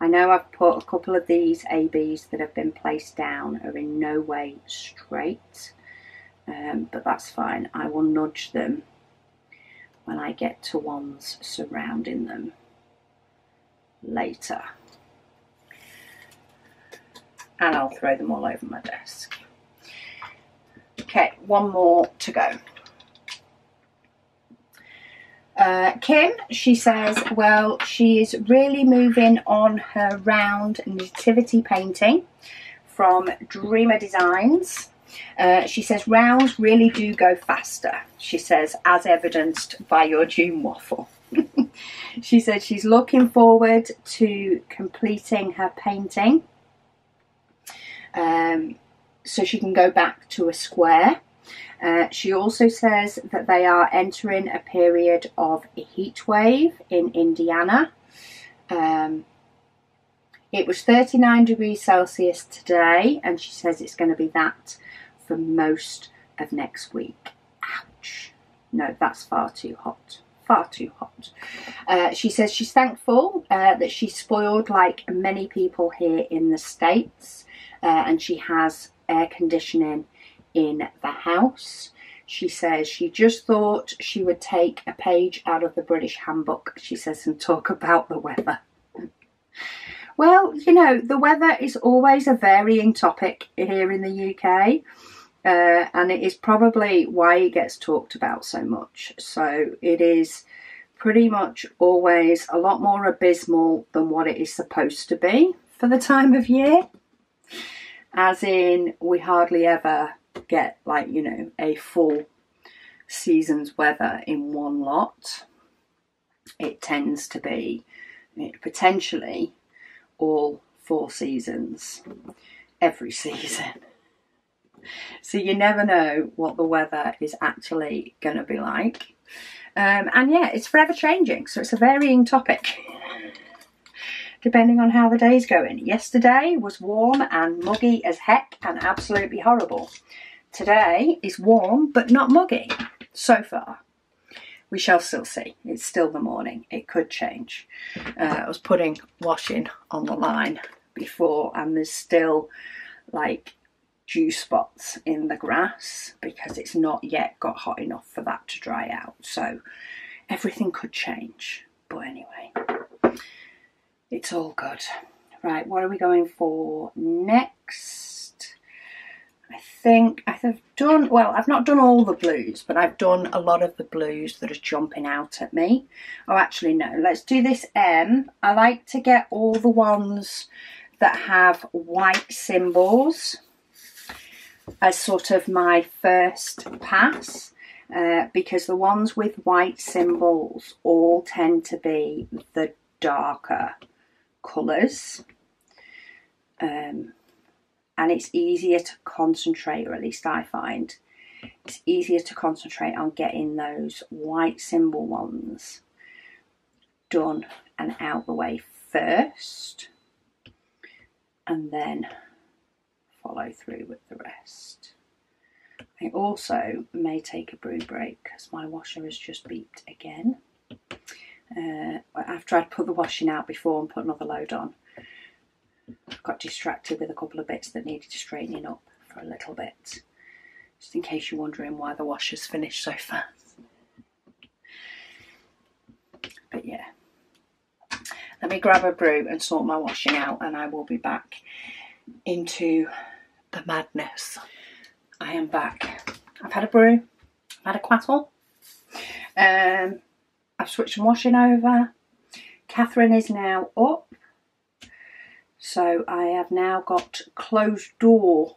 I know I've put a couple of these ABs that have been placed down are in no way straight, but that's fine. I will nudge them when I get to ones surrounding them. later. And I'll throw them all over my desk. Okay, one more to go. Kim, she says, well, she is really moving on her round nativity painting from Dreamer Designs. She says rounds really do go faster, she says, as evidenced by your June waffle. She said she's looking forward to completing her painting so she can go back to a square. She also says that they are entering a period of a heat wave in Indiana. It was 39 degrees Celsius today, and she says it's going to be that for most of next week. Ouch. No, that's far too hot. Far too hot. She says she's thankful that she's spoiled like many people here in the States, and she has air conditioning in the house. She says she just thought she would take a page out of the British handbook, she says, and talk about the weather. Well, you know, the weather is always a varying topic here in the UK, and it is probably why it gets talked about so much. So it is pretty much always a lot more abysmal than what it is supposed to be for the time of year. As in, we hardly ever get, like, you know, a full season's weather in one lot. It tends to be potentially all 4 seasons every season. So you never know what the weather is actually going to be like. And yeah, it's forever changing. So it's a varying topic, depending on how the day's going. Yesterday was warm and muggy as heck and absolutely horrible. Today is warm but not muggy so far. We shall still see. It's still the morning. It could change. I was putting washing on the line before, and there's still like dew spots in the grass because it's not yet got hot enough for that to dry out. So everything could change. But anyway, it's all good. Right, what are we going for next? I think I've done, well, I've not done all the blues, but I've done a lot of the blues that are jumping out at me. Oh, actually, no, let's do this M. I like to get all the ones that have white symbols as sort of my first pass, because the ones with white symbols all tend to be the darker colours. And it's easier to concentrate, or at least I find it's easier to concentrate on getting those white symbol ones done and out the way first, and then follow through with the rest. I also may take a brew break because my washer has just beeped again. After I'd put the washing out before and put another load on, I got distracted with a couple of bits that needed straightening up for a little bit. Just in case you're wondering why the washer's finished so fast. But yeah. Let me grab a brew and sort my washing out, and I will be back into the madness. I am back. I've had a brew. I've had a quattle. I've switched some washing over. Catherine is now up. So I have now got closed door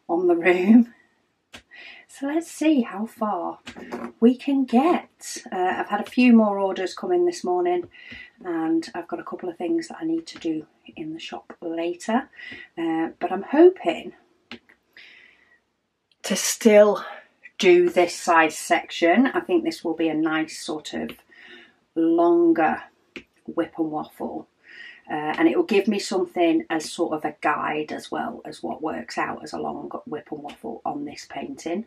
on the room. So let's see how far we can get. I've had a few more orders come in this morning, and I've got a couple of things that I need to do in the shop later. But I'm hoping to still do this size section. I think this will be a nice sort of longer whip and waffle. And it will give me something as sort of a guide as well as what works out as a long whip and waffle on this painting.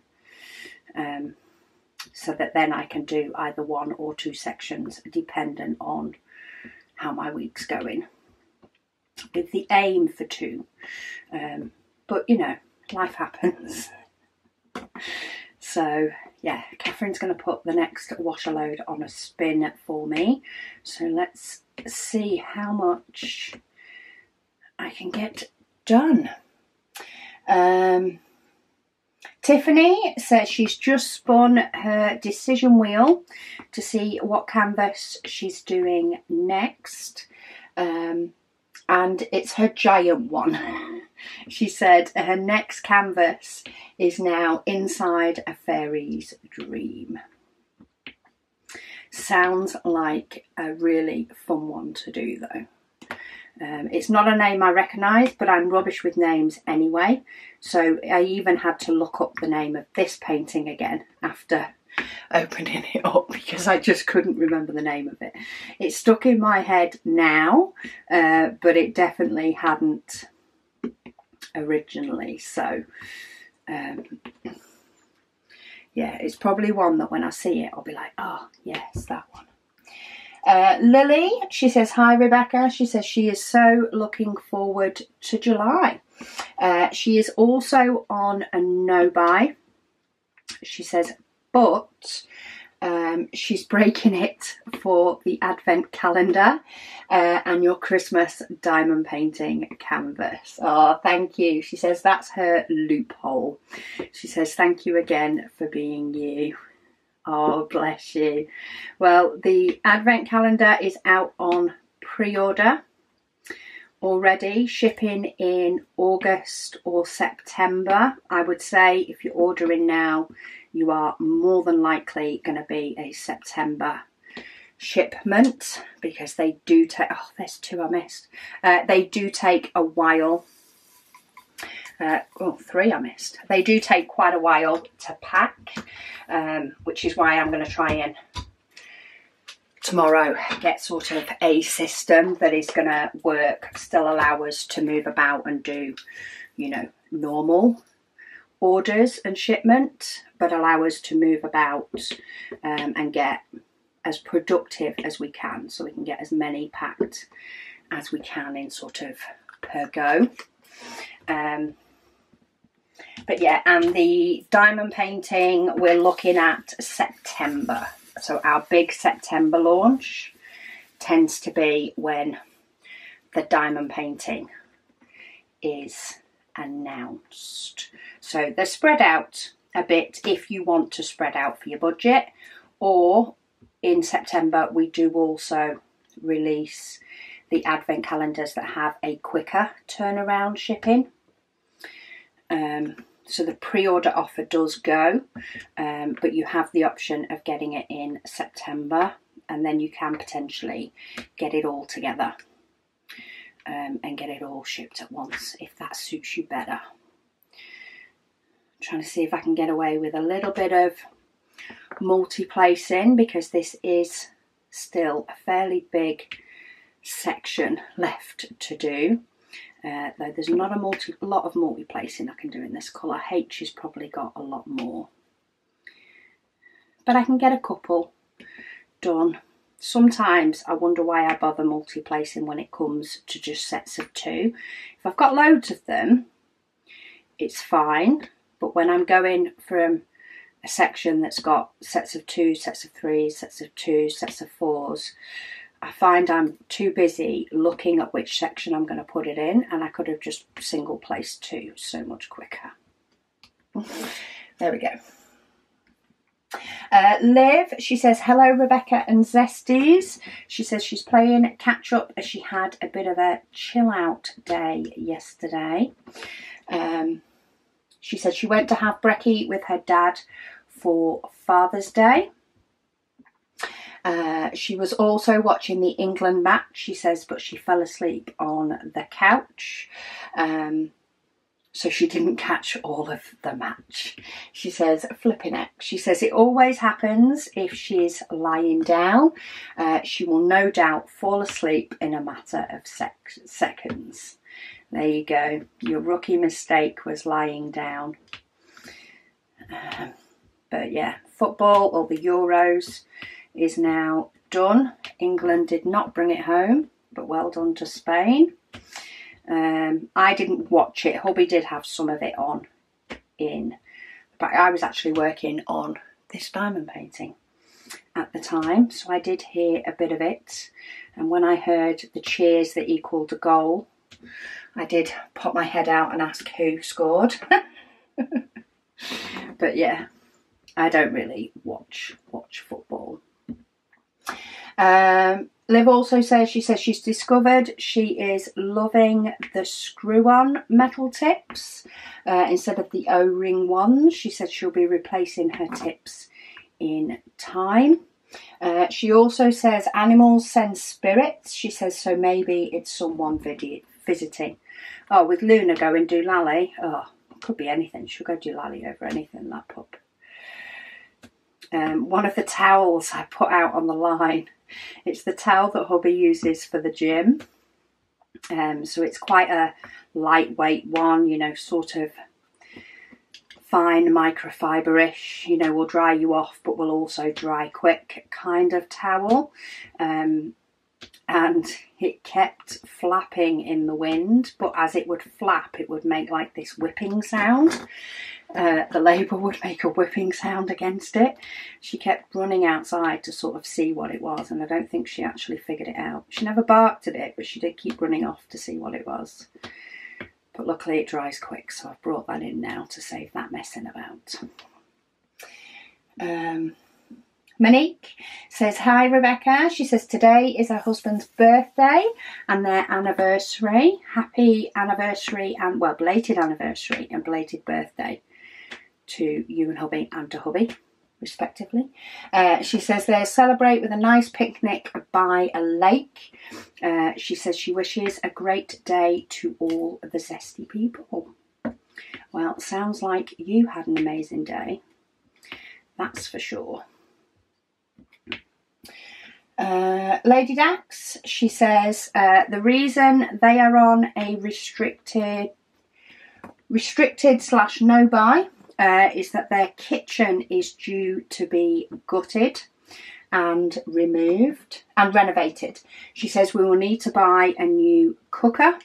So that then I can do either 1 or 2 sections dependent on how my week's going. With the aim for 2. But you know, life happens. So yeah, Catherine's going to put the next washer load on a spin for me. So let's see how much I can get done. Tiffany says she's just spun her decision wheel to see what canvas she's doing next. And it's her giant one. She said her next canvas is now Inside a Fairy's Dream. Sounds like a really fun one to do though. It's not a name I recognise, but I'm rubbish with names anyway. So I even had to look up the name of this painting again after opening it up because I just couldn't remember the name of it. It's stuck in my head now, but it definitely hadn't originally. So yeah, it's probably one that when I see it, I'll be like, oh yes, that one. Lily, she says, hi Rebecca. She says she is so looking forward to July. She is also on a no-buy. She says, but she's breaking it for the Advent calendar and your Christmas diamond painting canvas. Oh, thank you. She says that's her loophole. She says, thank you again for being you. Oh, bless you. Well, the Advent calendar is out on pre-order already, shipping in August or September. I would say if you're ordering now, you are more than likely going to be a September shipment because they do take, oh, there's two I missed. They do take a while. Oh, three I missed. They do take quite a while to pack, which is why I'm going to try and tomorrow get sort of a system that is going to work, still allow us to move about and do, you know, normal orders and shipment, but allow us to move about and get as productive as we can, so we can get as many packed as we can in sort of per go. But yeah, and the diamond painting, we're looking at September. So our big September launch tends to be when the diamond painting is announced. So they're spread out a bit if you want to spread out for your budget, or in September we do also release the Advent calendars that have a quicker turnaround shipping. So the pre-order offer does go, but you have the option of getting it in September, and then you can potentially get it all together and get it all shipped at once if that suits you better. I'm trying to see if I can get away with a little bit of multi-placing because this is still a fairly big section left to do. Though there's not a lot of multi-placing I can do in this colour. H has probably got a lot more. But I can get a couple done. Sometimes I wonder why I bother multi-placing when it comes to just sets of two. If I've got loads of them, it's fine. But when I'm going from a section that's got sets of two, sets of three, sets of two, sets of fours, I find I'm too busy looking at which section I'm going to put it in, and I could have just single placed two so much quicker. There we go. Liv, she says, hello Rebecca and Zesties. She says she's playing catch up as she had a bit of a chill out day yesterday. She said she went to have brekkie with her dad for Father's Day. She was also watching the England match, she says, but she fell asleep on the couch. So she didn't catch all of the match. She says, flipping it. She says it always happens if she's lying down. She will no doubt fall asleep in a matter of seconds. There you go. Your rookie mistake was lying down. But yeah, football, or the Euros, is now done. England did not bring it home, but well done to Spain. I didn't watch it. Hubby did have some of it on but I was actually working on this diamond painting at the time, so I did hear a bit of it, and when I heard the cheers that equalled a goal, I did pop my head out and ask who scored. But yeah, I don't really watch football. Liv also says, she's discovered she is loving the screw-on metal tips instead of the O-ring ones. She said she'll be replacing her tips in time. She also says animals send spirits. She says, so maybe it's someone visiting. Oh, with Luna going doolally. Oh, could be anything. She'll go doolally over anything, that pup. One of the towels I put out on the line, it's the towel that hubby uses for the gym. So it's quite a lightweight one, you know, sort of fine microfiber-ish, you know, will dry you off but will also dry quick kind of towel. And it kept flapping in the wind, but as it would flap, it would make like this whipping sound. The label would make a whipping sound against it. She kept running outside to sort of see what it was, and I don't think she actually figured it out. She never barked at it, but she did keep running off to see what it was. But luckily it dries quick, so I've brought that in now to save that messing about. Monique says, hi Rebecca. She says today is her husband's birthday and their anniversary. Happy anniversary and, well, belated anniversary and belated birthday to you and hubby and to hubby, respectively. She says they celebrate with a nice picnic by a lake. She says she wishes a great day to all the zesty people. Well, sounds like you had an amazing day. That's for sure. Lady Dax, she says the reason they are on a restricted / no buy is that their kitchen is due to be gutted and removed and renovated. She says we will need to buy a new cooker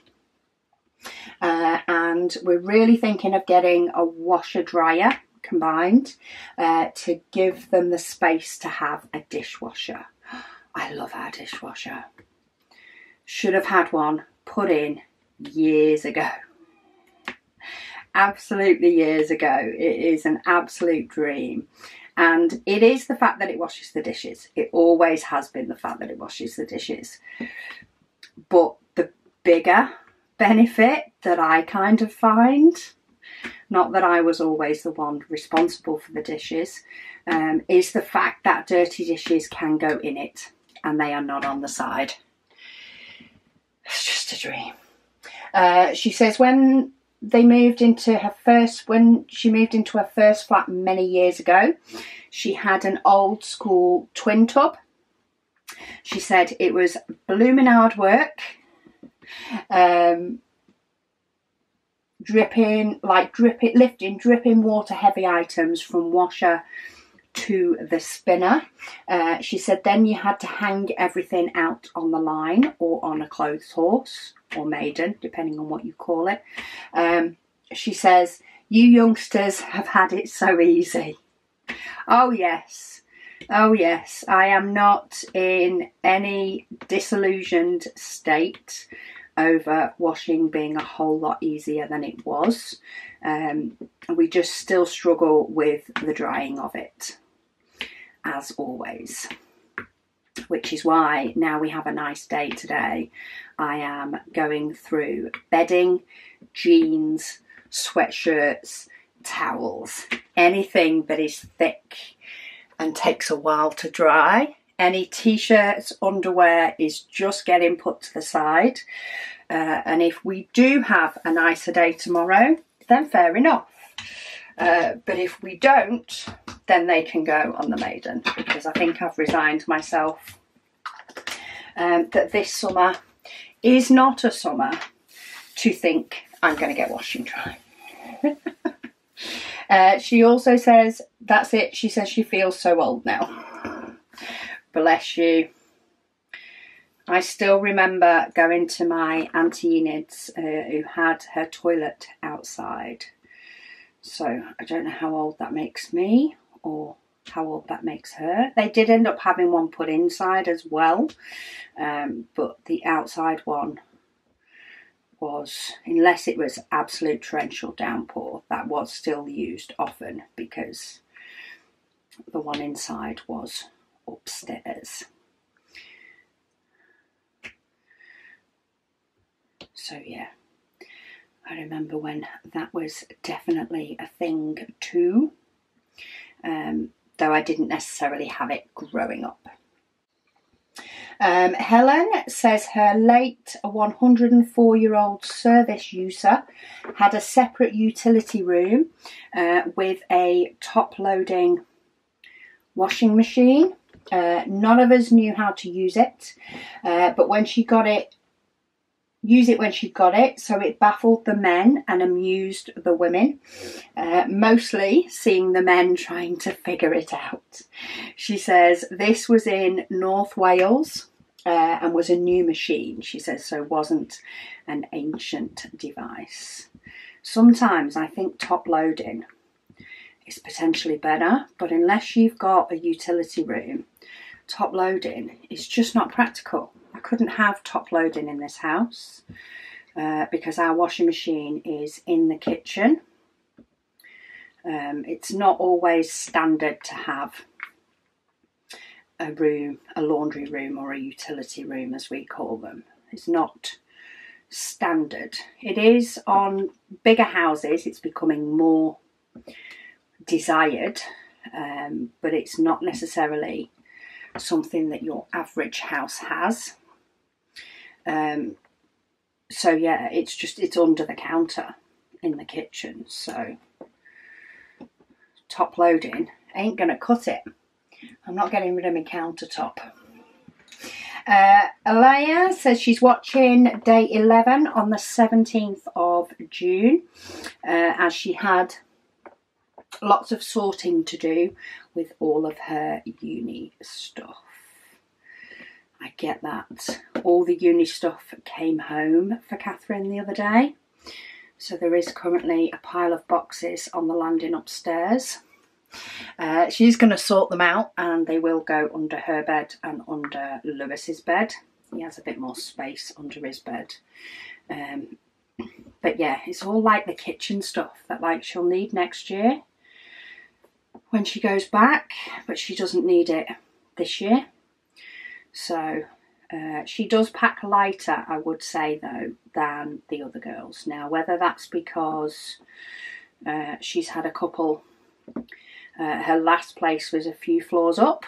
and we're really thinking of getting a washer dryer combined to give them the space to have a dishwasher. I love our dishwasher. Should have had one put in years ago. Absolutely years ago. It is an absolute dream. And it is the fact that it washes the dishes. It always has been the fact that it washes the dishes. But the bigger benefit that I kind of find, not that I was always the one responsible for the dishes, is the fact that dirty dishes can go in it and they are not on the side. It's just a dream. She says when she moved into her first flat many years ago, she had an old school twin tub. She said it was blooming hard work. Lifting dripping water heavy items from washer to the spinner. She said then you had to hang everything out on the line or on a clothes horse or maiden, depending on what you call it. She says you youngsters have had it so easy. Oh yes, I am not in any disillusioned state over washing being a whole lot easier than it was. We just still struggle with the drying of it, as always, which is why now we have a nice day today. I am going through bedding, jeans, sweatshirts, towels, anything that is thick and takes a while to dry. Any t-shirts, underwear is just getting put to the side. And if we do have a nicer day tomorrow, then fair enough. But if we don't, then they can go on the maiden, because I think I've resigned myself that this summer is not a summer to think I'm going to get washed and dry. She also says, that's it. She says she feels so old now. Bless you. I still remember going to my Auntie Enid's who had her toilet outside. So I don't know how old that makes me or how old that makes her. They did end up having one put inside as well, but the outside one was, unless it was absolute torrential downpour, that was still used often because the one inside was upstairs. So yeah, I remember when that was definitely a thing too, though I didn't necessarily have it growing up. Helen says her late 104-year-old service user had a separate utility room with a top-loading washing machine. None of us knew how to use it, but when she got it, so it baffled the men and amused the women, mostly seeing the men trying to figure it out. She says this was in North Wales and was a new machine, she says, so wasn't an ancient device. Sometimes I think top loading is potentially better, but unless you've got a utility room, top loading is just not practical. I couldn't have top loading in this house because our washing machine is in the kitchen. It's not always standard to have a laundry room or a utility room, as we call them. It's not standard. It is on bigger houses. It's becoming more desired, but it's not necessarily something that your average house has. So yeah, it's under the counter in the kitchen, so top loading ain't gonna cut it. I'm not getting rid of my countertop. Alaya says she's watching day 11 on the 17th of June, as she had lots of sorting to do with all of her uni stuff. I get that. All the uni stuff came home for Catherine the other day. So there is currently a pile of boxes on the landing upstairs. She's going to sort them out and they will go under her bed and under Lewis's bed. He has a bit more space under his bed. But yeah, it's all like the kitchen stuff that like she'll need next year when she goes back, but she doesn't need it this year. So she does pack lighter, I would say, though, than the other girls. Now, whether that's because she's had a couple, her last place was a few floors up,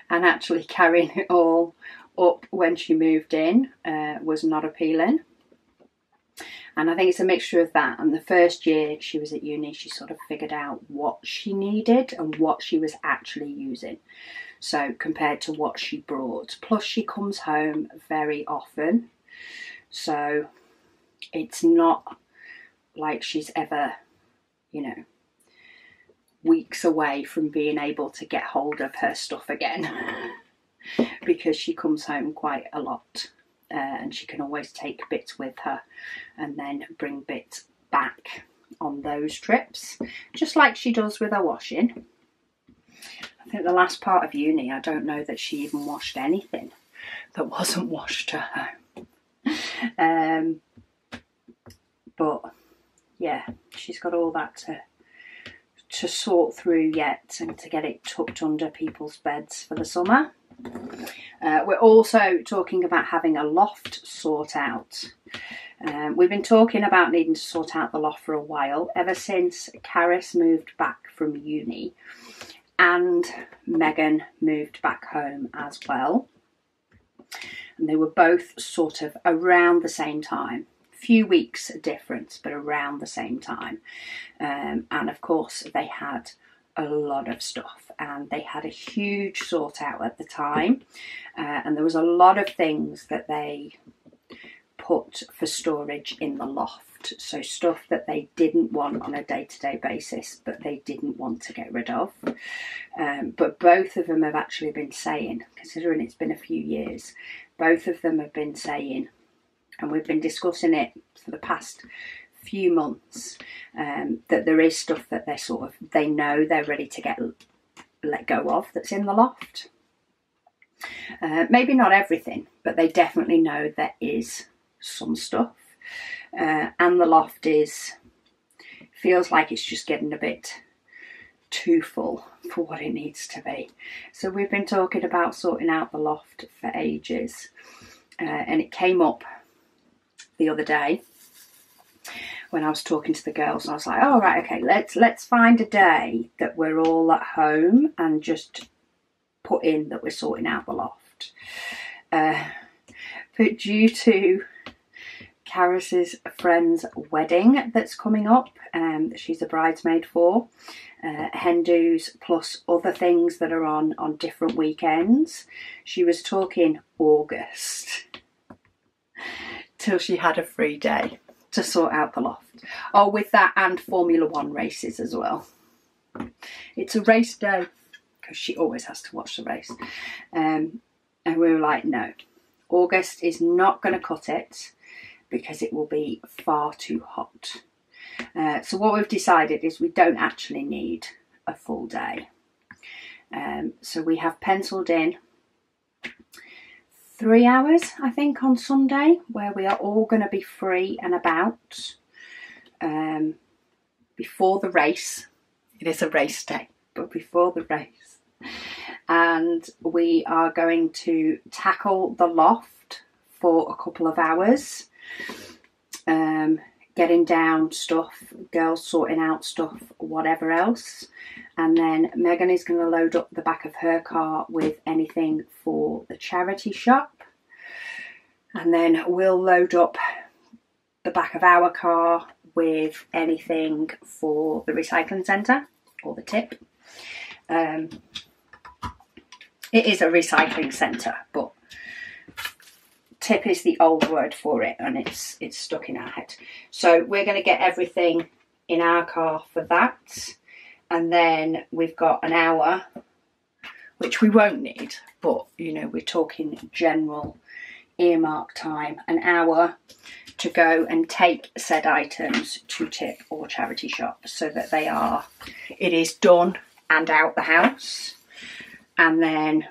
and actually carrying it all up when she moved in was not appealing. And I think it's a mixture of that. And the first year she was at uni, she sort of figured out what she needed and what she was actually using. So compared to what she brought. Plus she comes home very often. So it's not like she's ever, you know, weeks away from being able to get hold of her stuff again. Because she comes home quite a lot. And she can always take bits with her and then bring bits back on those trips, just like she does with her washing. I think the last part of uni, I don't know that she even washed anything that wasn't washed at home. But yeah, she's got all that to sort through yet and to get it tucked under people's beds for the summer. We're also talking about having a loft sort out. We've been talking about needing to sort out the loft for a while, ever since Caris moved back from uni and Megan moved back home as well. And they were both sort of around the same time. Few weeks difference, but around the same time. And of course they had a lot of stuff and they had a huge sort out at the time, and there was a lot of things that they put for storage in the loft, so stuff that they didn't want on a day-to-day basis but they didn't want to get rid of, but both of them have actually been saying, considering it's been a few years, both of them have been saying, and we've been discussing it for the past few months, that there is stuff that they know they're ready to let go of that's in the loft. Maybe not everything, but they definitely know there is some stuff, and the loft feels like it's just getting a bit too full for what it needs to be. So we've been talking about sorting out the loft for ages, and it came up the other day when I was talking to the girls. I was like, oh right, okay, let's find a day that we're all at home and just put in that we're sorting out the loft. But due to Karis's friend's wedding that's coming up, that she's a bridesmaid for, hen do's plus other things that are on different weekends, she was talking August till she had a free day to sort out the loft. Oh, with that and Formula One races as well. It's a race day because she always has to watch the race. And we were like, no, August is not going to cut it because it will be far too hot. So what we've decided is we don't actually need a full day. So we have penciled in 3 hours, I think, on Sunday, where we are all going to be free and about before the race. It is a race day, but before the race. And we are going to tackle the loft for a couple of hours, getting down stuff, girls sorting out stuff, whatever else. And then Megan is going to load up the back of her car with anything for the charity shop. And then we'll load up the back of our car with anything for the recycling centre or the tip. It is a recycling centre, but tip is the old word for it, and it's stuck in our head. So we're going to get everything in our car for that. And then we've got an hour, which we won't need, but, you know, we're talking general earmark time, an hour to go and take said items to tip or charity shop so that it is done and out the house. And then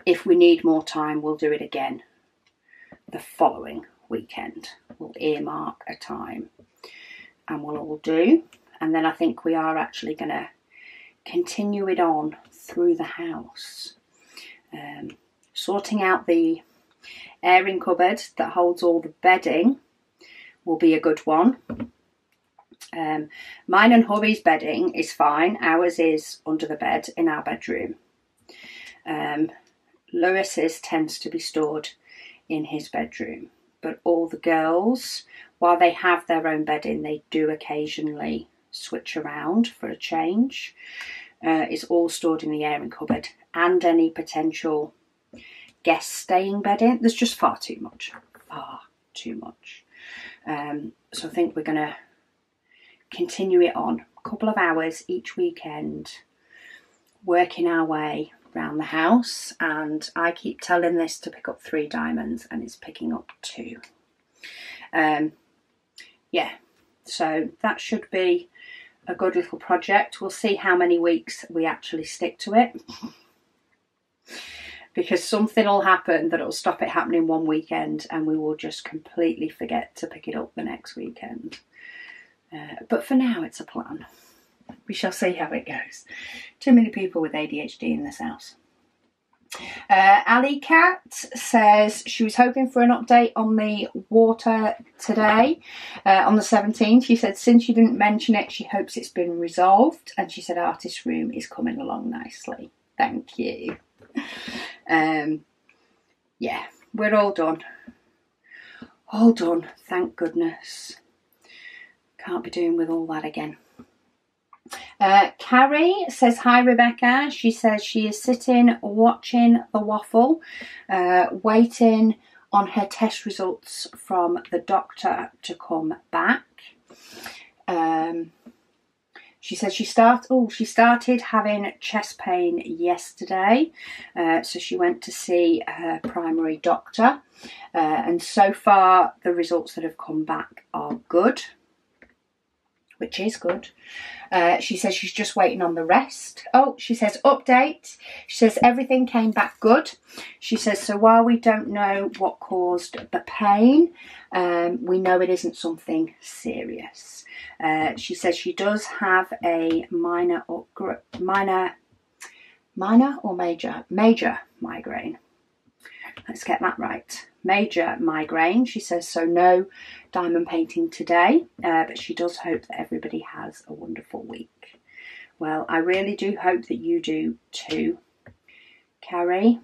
if we need more time, we'll do it again the following weekend. We'll earmark a time and we'll all do. And then I think we are actually going to continue it on through the house. Sorting out the airing cupboard that holds all the bedding will be a good one. Mine and hubby's bedding is fine. Ours is under the bed in our bedroom. Lewis's tends to be stored in his bedroom. But all the girls, while they have their own bedding, they do occasionally switch around for a change. It's all stored in the airing cupboard, and any potential guest staying bedding. There's just far too much. So I think we're going to continue it on a couple of hours each weekend, working our way around the house. And I keep telling this to pick up 3 diamonds and it's picking up 2. Yeah, so that should be a good little project. We'll see how many weeks we actually stick to it. Because something will happen that will stop it happening one weekend and we will just completely forget to pick it up the next weekend. But for now, it's a plan. We shall see how it goes. Too many people with ADHD in this house. Ali Cat says she was hoping for an update on the water today, on the 17th. She said since you didn't mention it, she hopes it's been resolved. And she said Artist Room is coming along nicely. Thank you. Yeah, we're all done. All done, thank goodness. Can't be doing with all that again. Carrie says, hi Rebecca. She says she is sitting watching the waffle, waiting on her test results from the doctor to come back. She said she started having chest pain yesterday, so she went to see her primary doctor, and so far the results that have come back are good, which is good. She says she's just waiting on the rest. Oh, she says update. She says everything came back good. She says, so while we don't know what caused the pain, we know it isn't something serious. She says she does have a minor or major migraine. Let's get that right. Major migraine. She says, so no diamond painting today, but she does hope that everybody has a wonderful week. Well, I really do hope that you do too, Carrie,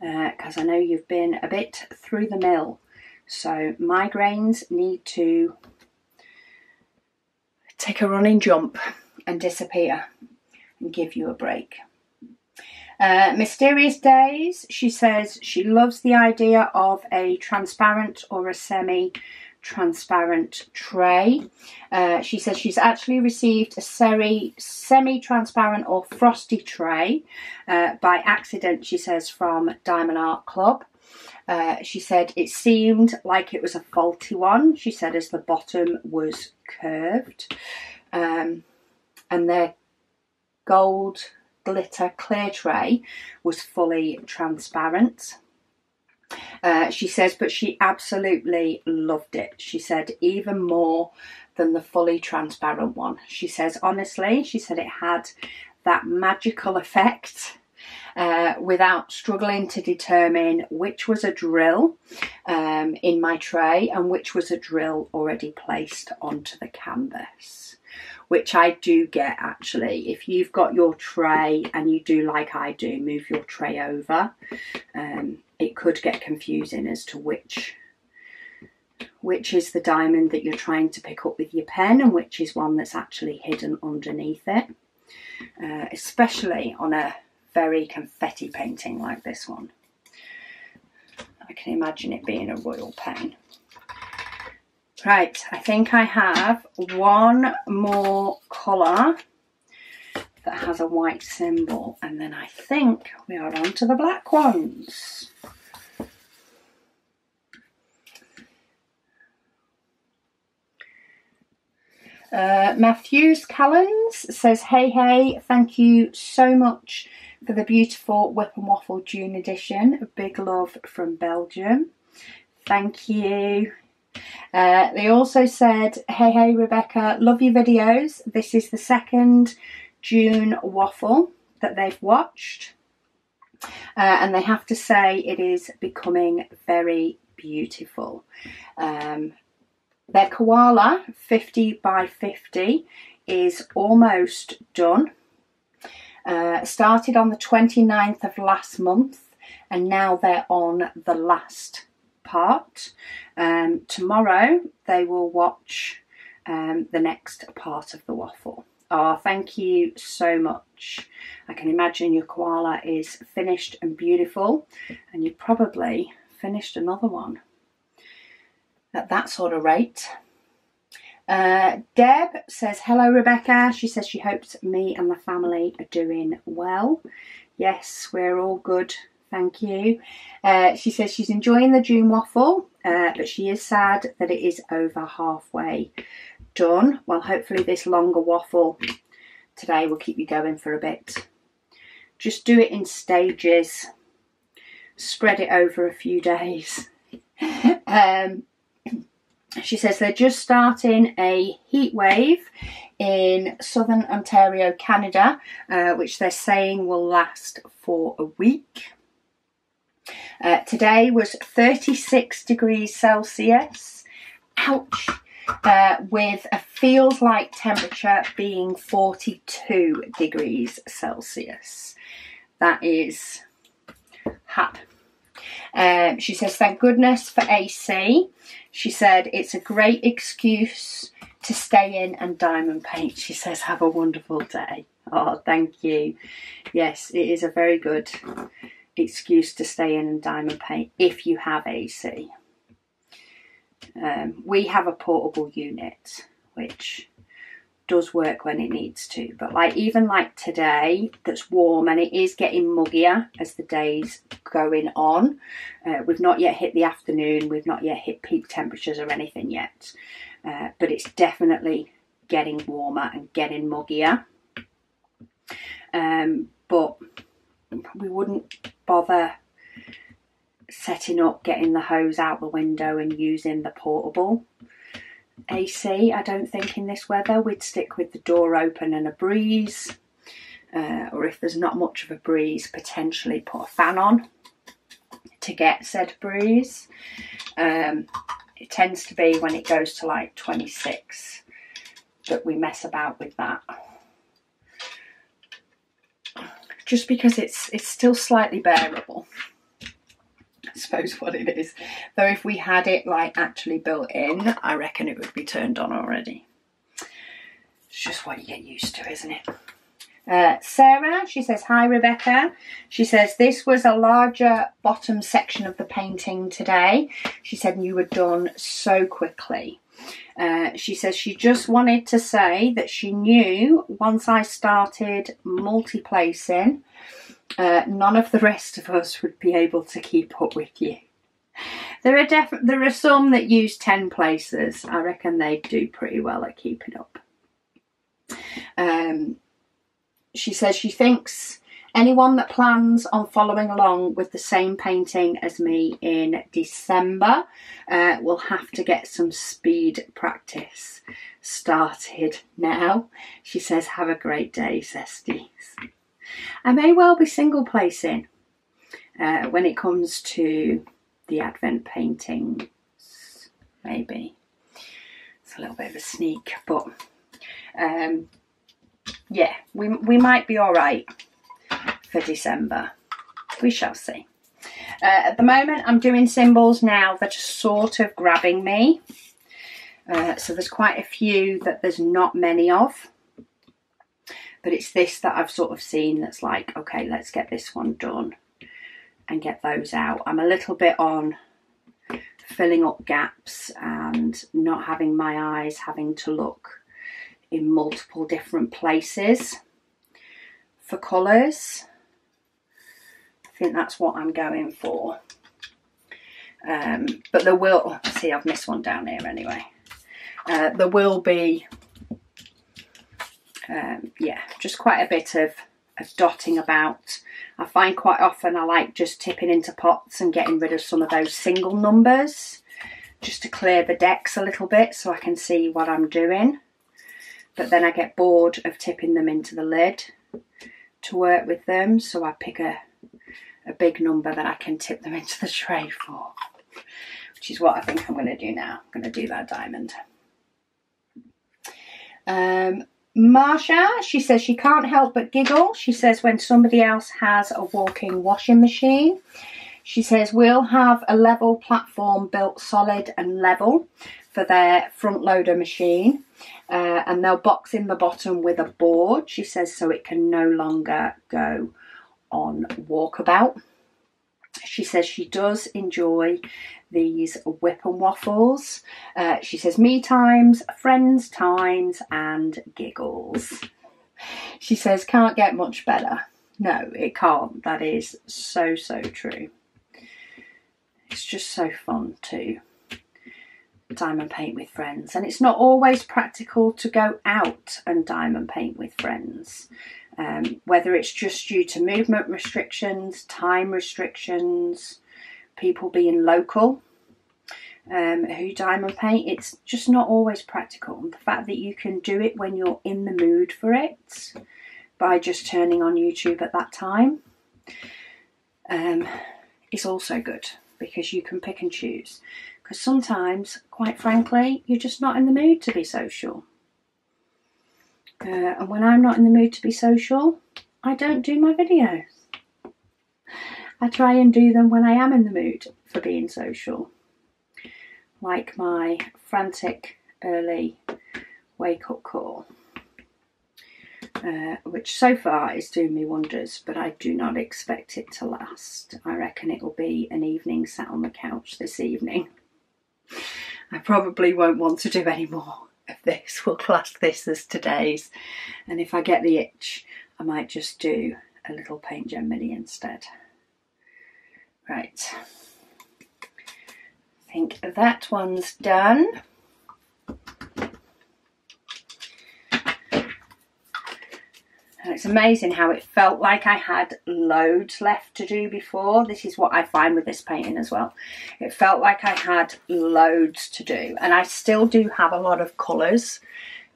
because I know you've been a bit through the mill. So migraines need to take a running jump and disappear and give you a break. Mysterious Days, she says she loves the idea of a transparent or a semi-transparent tray. She says she's actually received a semi-transparent or frosty tray by accident, she says, from Diamond Art Club. She said it seemed like it was a faulty one, she said, as the bottom was curved. And their gold glitter clear tray was fully transparent. She says, but she absolutely loved it. She said even more than the fully transparent one. She says, honestly, she said it had that magical effect without struggling to determine which was a drill in my tray and which was a drill already placed onto the canvas. Which I do get, actually. If you've got your tray and you do like I do, move your tray over, it could get confusing as to which is the diamond that you're trying to pick up with your pen and which is one that's actually hidden underneath it, especially on a very confetti painting like this one. I can imagine it being a royal pen. Right, I think I have one more colour that has a white symbol, and then I think we are on to the black ones. Matthews Callens says, hey, thank you so much for the beautiful Whip and Waffle June edition. A big love from Belgium. Thank you. They also said, hey Rebecca, love your videos. This is the second June waffle that they've watched, and they have to say it is becoming very beautiful. Their koala 50 by 50 is almost done. Started on the 29th of last month and now they're on the last part. Tomorrow they will watch the next part of the waffle. Oh, thank you so much. I can imagine your koala is finished and beautiful, and you probably finished another one at that sort of rate. Deb says, hello Rebecca. She says she hopes me and the family are doing well. Yes, we're all good, thank you. She says she's enjoying the June waffle, but she is sad that it is over halfway done. Well, hopefully this longer waffle today will keep you going for a bit. Just do it in stages, spread it over a few days. She says they're just starting a heat wave in southern Ontario, Canada, which they're saying will last for a week. Today was 36 degrees Celsius. Ouch. With a feels like temperature being 42 degrees Celsius. That is hot. She says, thank goodness for AC. She said, it's a great excuse to stay in and diamond paint. She says, have a wonderful day. Oh, thank you. Yes, it is a very good excuse to stay in and diamond paint if you have AC. We have a portable unit, which does work when it needs to. But like even like today that's warm, and it is getting muggier as the days going on. We've not yet hit the afternoon, we've not yet hit peak temperatures or anything yet, but it's definitely getting warmer and getting muggier. But we wouldn't bother setting up, getting the hose out the window and using the portable AC, I don't think, in this weather. We'd stick with the door open and a breeze, or if there's not much of a breeze, potentially put a fan on to get said breeze. It tends to be when it goes to like 26 that we mess about with that, just because it's still slightly bearable, I suppose what it is. Though if we had it like actually built in, I reckon it would be turned on already. It's just what you get used to, isn't it? Sarah, she says, hi Rebecca. She says, this was a larger bottom section of the painting today. She said you were done so quickly. She says she just wanted to say that she knew once I started multi-placing, none of the rest of us would be able to keep up with you. There are some that use 10 places. I reckon they do pretty well at keeping up. She says she thinks anyone that plans on following along with the same painting as me in December will have to get some speed practice started now. She says, have a great day, Zesties. I may well be single placing when it comes to the Advent paintings, maybe. It's a little bit of a sneak, but yeah, we might be all right for December. We shall see. At the moment, I'm doing symbols now that are sort of grabbing me. So there's quite a few that there's not many of. But it's this that I've sort of seen that's like, okay, let's get this one done and get those out. I'm a little bit on filling up gaps and not having my eyes having to look in multiple different places for colours. I think that's what I'm going for. But there will, see, I've missed one down here anyway. There will be, yeah, just quite a bit of dotting about. I find quite often I like just tipping into pots and getting rid of some of those single numbers just to clear the decks a little bit so I can see what I'm doing. But then I get bored of tipping them into the lid to work with them, so I pick a big number that I can tip them into the tray for, which is what I think I'm going to do now. I'm going to do that diamond. Marsha, she says she can't help but giggle. She says when somebody else has a walking washing machine. She says we'll have a level platform built solid and level for their front loader machine, and they'll box in the bottom with a board, she says, so it can no longer go on walkabout. She says she does enjoy these whip and waffles. She says me times, friends times, and giggles. She says can't get much better. No, it can't. That is so, so true. It's just so fun to diamond paint with friends, and it's not always practical to go out and diamond paint with friends, whether it's just due to movement restrictions, time restrictions, people being local who diamond paint. It's just not always practical. And the fact that you can do it when you're in the mood for it by just turning on YouTube at that time is also good, because you can pick and choose. Because sometimes, quite frankly, you're just not in the mood to be social. And when I'm not in the mood to be social, I don't do my videos. I try and do them when I am in the mood for being social. Like my frantic early wake-up call. Which so far is doing me wonders, but I do not expect it to last. I reckon it will be an evening sat on the couch this evening. I probably won't want to do any more of this. We'll class this as today's. And if I get the itch, I might just do a little Paint Gen Mini instead. Right. I think that one's done. And it's amazing how it felt like I had loads left to do before. This is what I find with this painting as well. It felt like I had loads to do, and I still do have a lot of colours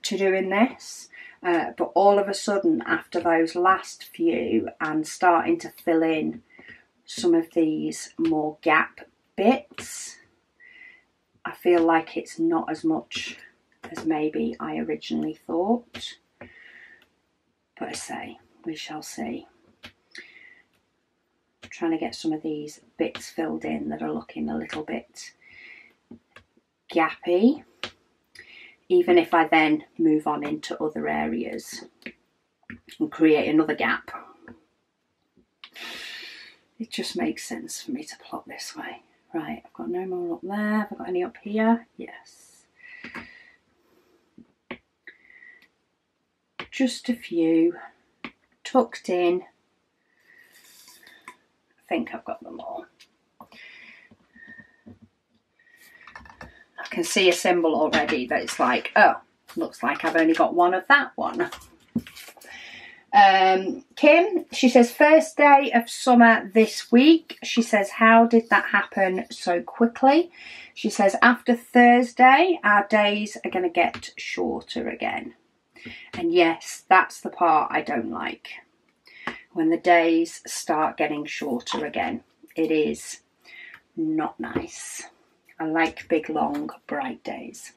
to do in this. But all of a sudden, after those last few and starting to fill in some of these more gap bits, I feel like it's not as much as maybe I originally thought. But I say, we shall see. I'm trying to get some of these bits filled in that are looking a little bit gappy, even if I then move on into other areas and create another gap. It just makes sense for me to plot this way. Right, I've got no more up there. Have I got any up here? Yes. Just a few tucked in. I think I've got them all. I can see a symbol already that it's like, oh, looks like I've only got one of that one. Kim, she says, first day of summer this week. She says, how did that happen so quickly? She says, after Thursday, our days are going to get shorter again. And yes, that's the part I don't like. When the days start getting shorter again, it is not nice. I like big, long, bright days.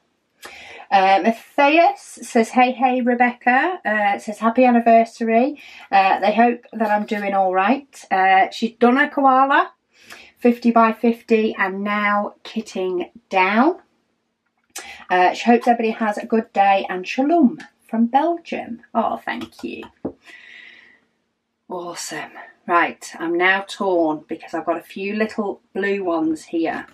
Matthias says, hey Rebecca, says happy anniversary. They hope that I'm doing all right. She's done her koala 50 by 50 and now kitting down. She hopes everybody has a good day and shalom from Belgium. Oh, thank you. Awesome. Right, I'm now torn because I've got a few little blue ones here,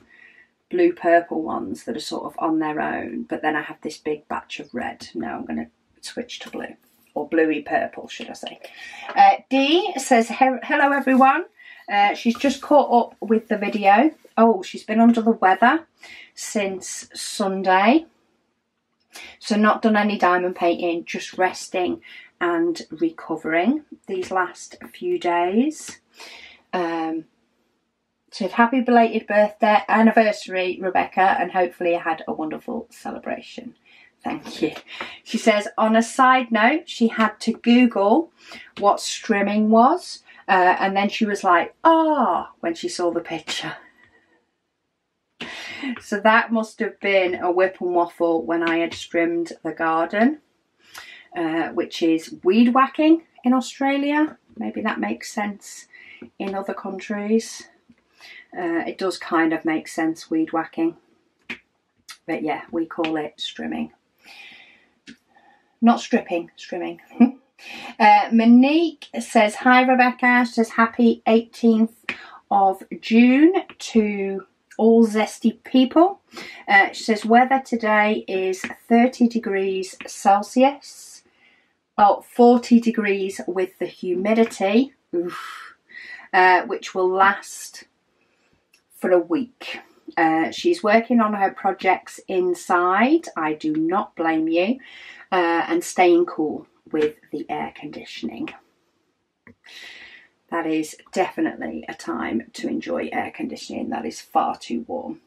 blue purple ones that are sort of on their own, but then I have this big batch of red. Now I'm going to switch to blue, or bluey purple should I say. Dee says, hello everyone. She's just caught up with the video. Oh, she's been under the weather since Sunday. So not done any diamond painting, just resting and recovering these last few days. So happy belated birthday, anniversary, Rebecca, and hopefully I had a wonderful celebration. Thank you. She says, on a side note, she had to Google what strimming was, and then she was like, ah, when she saw the picture. So that must have been a whip and waffle when I had trimmed the garden, which is weed whacking in Australia. Maybe that makes sense in other countries. It does kind of make sense, weed whacking. But yeah, we call it strimming. Not stripping, strimming. Monique says, hi Rebecca. She says, happy 18th of June to all zesty people. She says, weather today is 30 degrees Celsius. Oh, 40 degrees with the humidity. Oof. Which will last for a week. She's working on her projects inside. I do not blame you. And staying cool with the air conditioning. That is definitely a time to enjoy air conditioning. That is far too warm.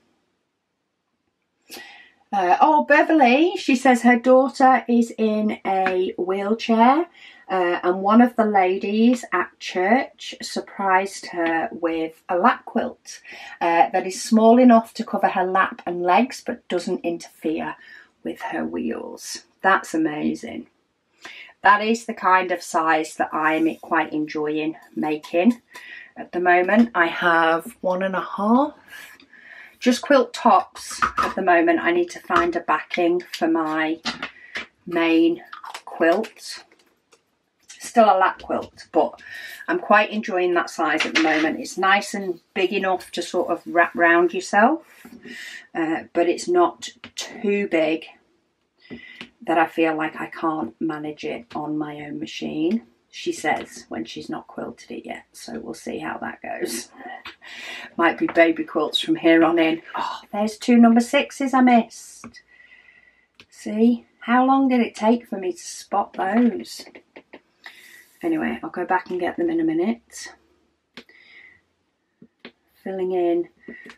Oh, Beverly, she says her daughter is in a wheelchair and one of the ladies at church surprised her with a lap quilt that is small enough to cover her lap and legs but doesn't interfere with her wheels. That's amazing. That is the kind of size that I'm quite enjoying making at the moment. I have 1.5 just quilt tops at the moment. I need to find a backing for my main quilt. Still a lap quilt, but I'm quite enjoying that size at the moment. It's nice and big enough to sort of wrap round yourself, but it's not too big that I feel like I can't manage it on my own machine, she says, when she's not quilted it yet. So we'll see how that goes. Might be baby quilts from here on in. Oh, there's 2 number 6s I missed. See, how long did it take for me to spot those? Anyway, I'll go back and get them in a minute. Filling in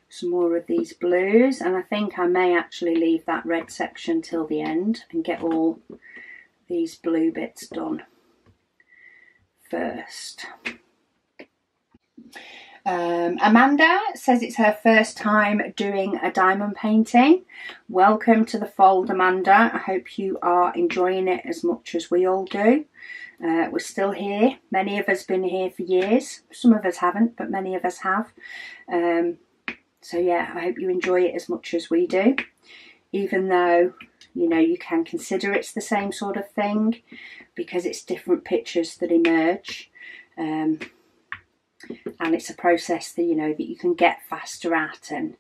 some more of these blues, and I think I may actually leave that red section till the end and get all these blue bits done first. Amanda says it's her first time doing a diamond painting. Welcome to the fold, Amanda. I hope you are enjoying it as much as we all do. We're still here. Many of us have been here for years. Some of us haven't, but many of us have. So yeah, I hope you enjoy it as much as we do. Even though, you know, you can consider it's the same sort of thing because it's different pictures that emerge. And it's a process that, you know, that you can get faster at and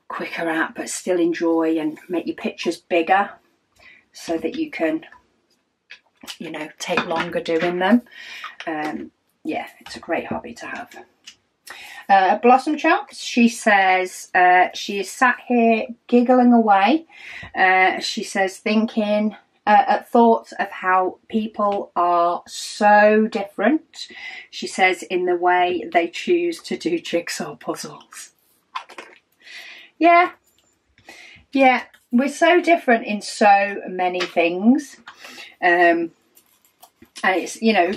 quicker at, but still enjoy and make your pictures bigger so that you can, you know, take longer doing them. Yeah, it's a great hobby to have. Blossom Chops, she says she is sat here giggling away. She says thinking at thoughts of how people are so different. She says in the way they choose to do jigsaw puzzles. Yeah, we're so different in so many things. And it's, you know,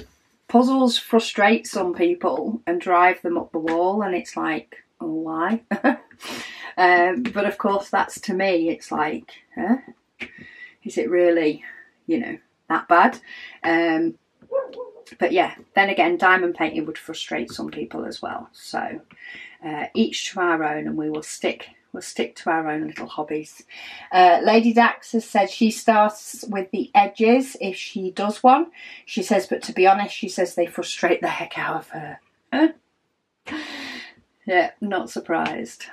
puzzles frustrate some people and drive them up the wall, and it's like, oh, why? But of course, that's, to me, it's like, huh? Is it really, you know, that bad? But yeah, then again, diamond painting would frustrate some people as well. So each to our own, and we'll stick to our own little hobbies. Lady Dax has said she starts with the edges if she does one. She says, but to be honest, she says they frustrate the heck out of her. Yeah, not surprised.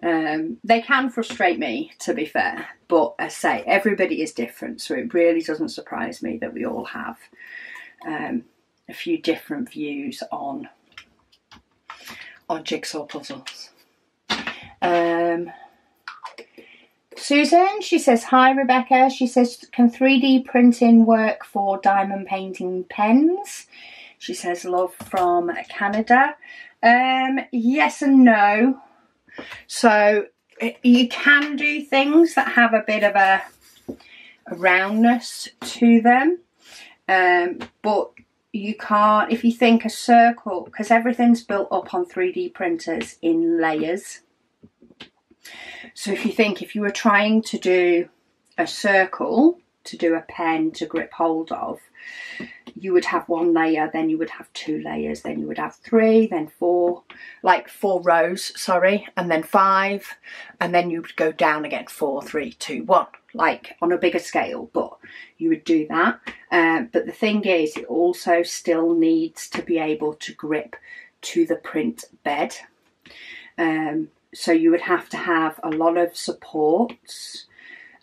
They can frustrate me, to be fair, but I say everybody is different, so it really doesn't surprise me that we all have a few different views on jigsaw puzzles. Susan, she says, hi Rebecca. She says, can 3D printing work for diamond painting pens? She says, love from Canada. Yes and no. So you can do things that have a bit of a roundness to them, but you can't, if you think a circle, because everything's built up on 3D printers in layers. So if you think, if you were trying to do a circle, to do a pen to grip hold of, you would have 1 layer, then you would have 2 layers, then you would have 3, then 4, like 4 rows, sorry, and then 5, and then you would go down again, 4, 3, 2, 1, like on a bigger scale, but you would do that. But the thing is, it also still needs to be able to grip to the print bed. So you would have to have a lot of supports,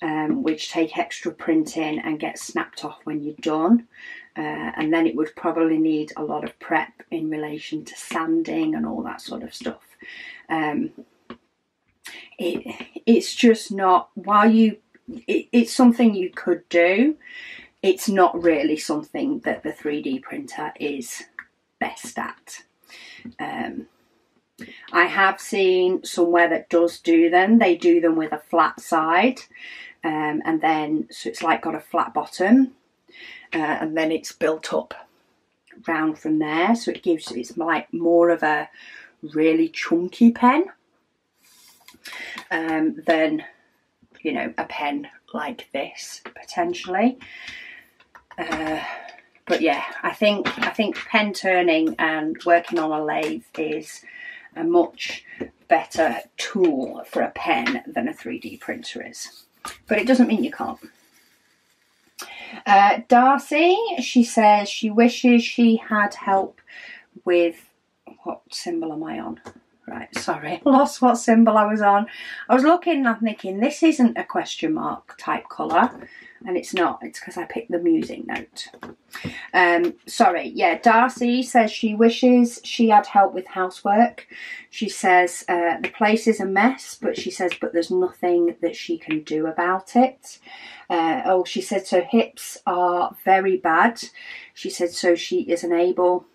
which take extra printing and get snapped off when you're done. And then it would probably need a lot of prep in relation to sanding and all that sort of stuff. It's just not, it's something you could do, it's not really something that the 3D printer is best at. I have seen somewhere that does do them. They do them with a flat side, and then so it's like got a flat bottom, and then it's built up round from there. So it's like more of a really chunky pen than, you know, a pen like this potentially. But yeah, I think pen turning and working on a lathe is a much better tool for a pen than a 3D printer is. But it doesn't mean you can't. Darcy, she says she wishes she had help with, what symbol am I on? Right, sorry, lost what symbol I was on. I was looking and I'm thinking, this isn't a question mark type colour. And it's not, it's because I picked the music note. Sorry, yeah, Darcy says she wishes she had help with housework. She says the place is a mess, but she says, but there's nothing that she can do about it. Oh, she said, so hips are very bad. She said, so she isn't able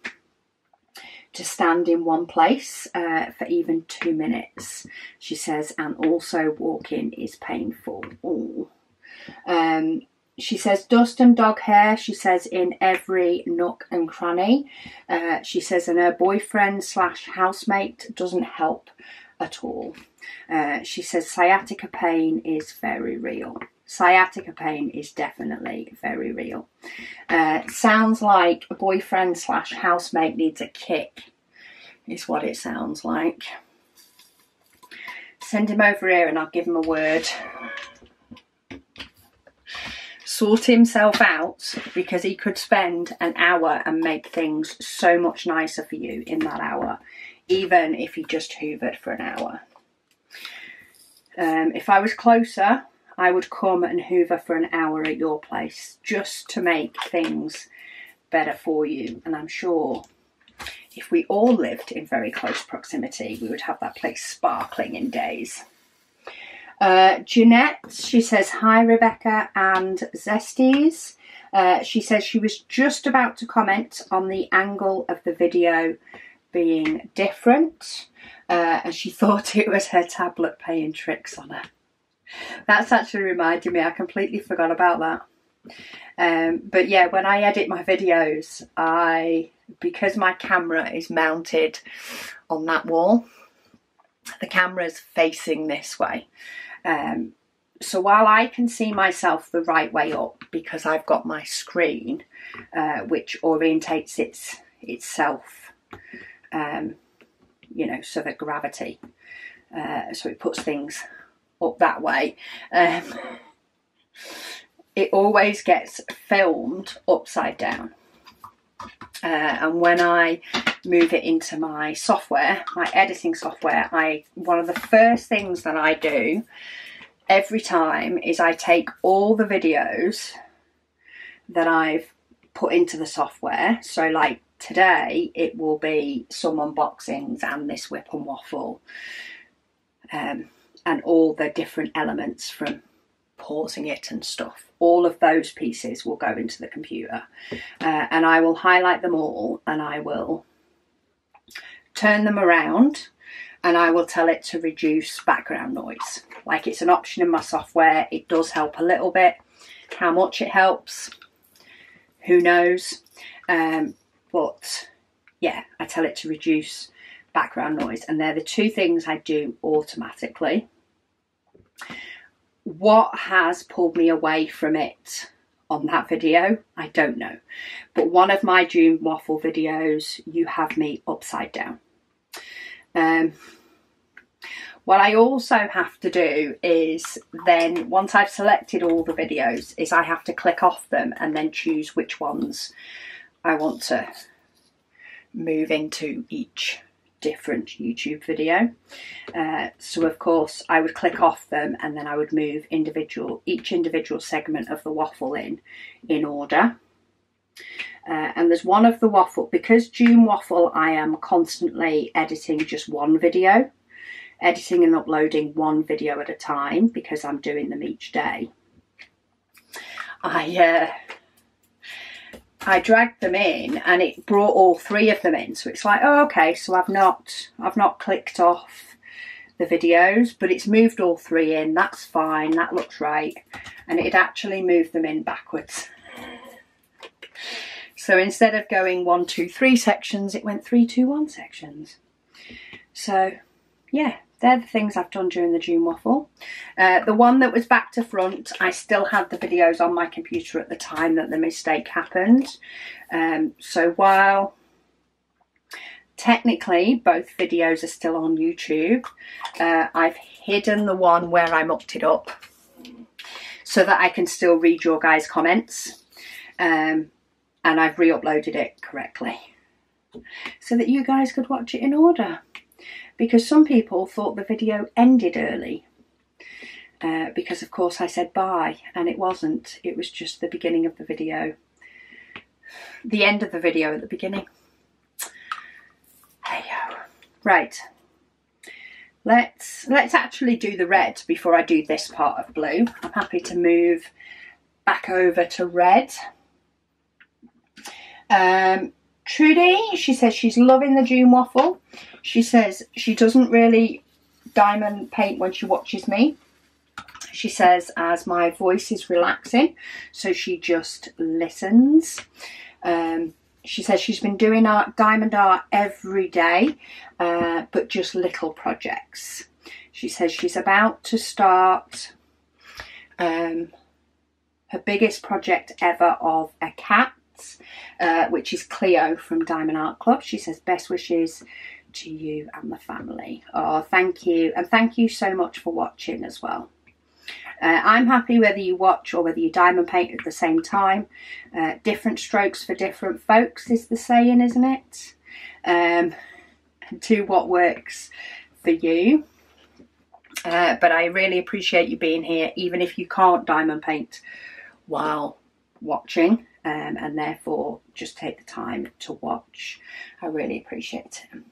to stand in one place for even 2 minutes. She says, and also walking is painful. Ooh. She says dust and dog hair, she says, in every nook and cranny. She says, and her boyfriend / housemate doesn't help at all. She says sciatica pain is very real. Sciatica pain is definitely very real. Sounds like a boyfriend / housemate needs a kick, is what it sounds like. Send him over here and I'll give him a word. Sort himself out, because he could spend an hour and make things so much nicer for you in that hour, even if he just hoovered for an hour. If I was closer, I would come and hoover for an hour at your place just to make things better for you. And I'm sure if we all lived in very close proximity, we would have that place sparkling in days. Jeanette, she says, hi Rebecca and Zesties. She says she was just about to comment on the angle of the video being different, and she thought it was her tablet playing tricks on her. That's actually reminded me, I completely forgot about that. But yeah, when I edit my videos, because my camera is mounted on that wall, the camera's facing this way. So while I can see myself the right way up, because I've got my screen, which orientates itself, you know, so that gravity, so it puts things up that way, it always gets filmed upside down. And when I move it into my software, my editing software, one of the first things that I do every time is I take all the videos that I've put into the software. So like today, it will be some unboxings and this whip and waffle, and all the different elements from pausing it and stuff. All of those pieces will go into the computer, and I will highlight them all, and I will turn them around, and I will tell it to reduce background noise. Like, it's an option in my software. It does help a little bit. How much it helps, who knows? But yeah, I tell it to reduce background noise, and they're the two things I do automatically. What has pulled me away from it on that video, I don't know. But one of my June waffle videos, you have me upside down. What I also have to do is then, once I've selected all the videos, is I have to click off them and then choose which ones I want to move into each different YouTube video. So of course I would click off them, and then I would move each individual segment of the waffle in order. And there's one of the waffle, because June waffle I am constantly editing just one video, editing and uploading one video at a time, because I'm doing them each day. I dragged them in and it brought all three of them in. So it's like, oh, okay, so I've not clicked off the videos, but it's moved all three in. That's fine, that looks right. And it actually moved them in backwards. So instead of going 1, 2, 3 sections, it went 3, 2, 1 sections. So yeah, they're the things I've done during the June waffle. The one that was back to front, I still had the videos on my computer at the time that the mistake happened. So while technically both videos are still on YouTube, I've hidden the one where I mucked it up so that I can still read your guys' comments. And I've re-uploaded it correctly so that you guys could watch it in order. because some people thought the video ended early. Because of course I said bye, and it wasn't. It was just the beginning of the video. The end of the video at the beginning. Hey-yo. Right. Let's actually do the red before I do this part of blue. I'm happy to move back over to red. Trudy, she says she's loving the June waffle. She says she doesn't really diamond paint when she watches me. She says as my voice is relaxing, so she just listens. She says she's been doing diamond art every day, but just little projects. She says she's about to start her biggest project ever of a cat, which is Cleo from Diamond Art Club. She says best wishes to you and the family. Oh, thank you. And thank you so much for watching as well. I'm happy whether you watch or whether you diamond paint at the same time. Different strokes for different folks is the saying, isn't it? Do what works for you. But I really appreciate you being here, even if you can't diamond paint while watching, and therefore just take the time to watch. I really appreciate it.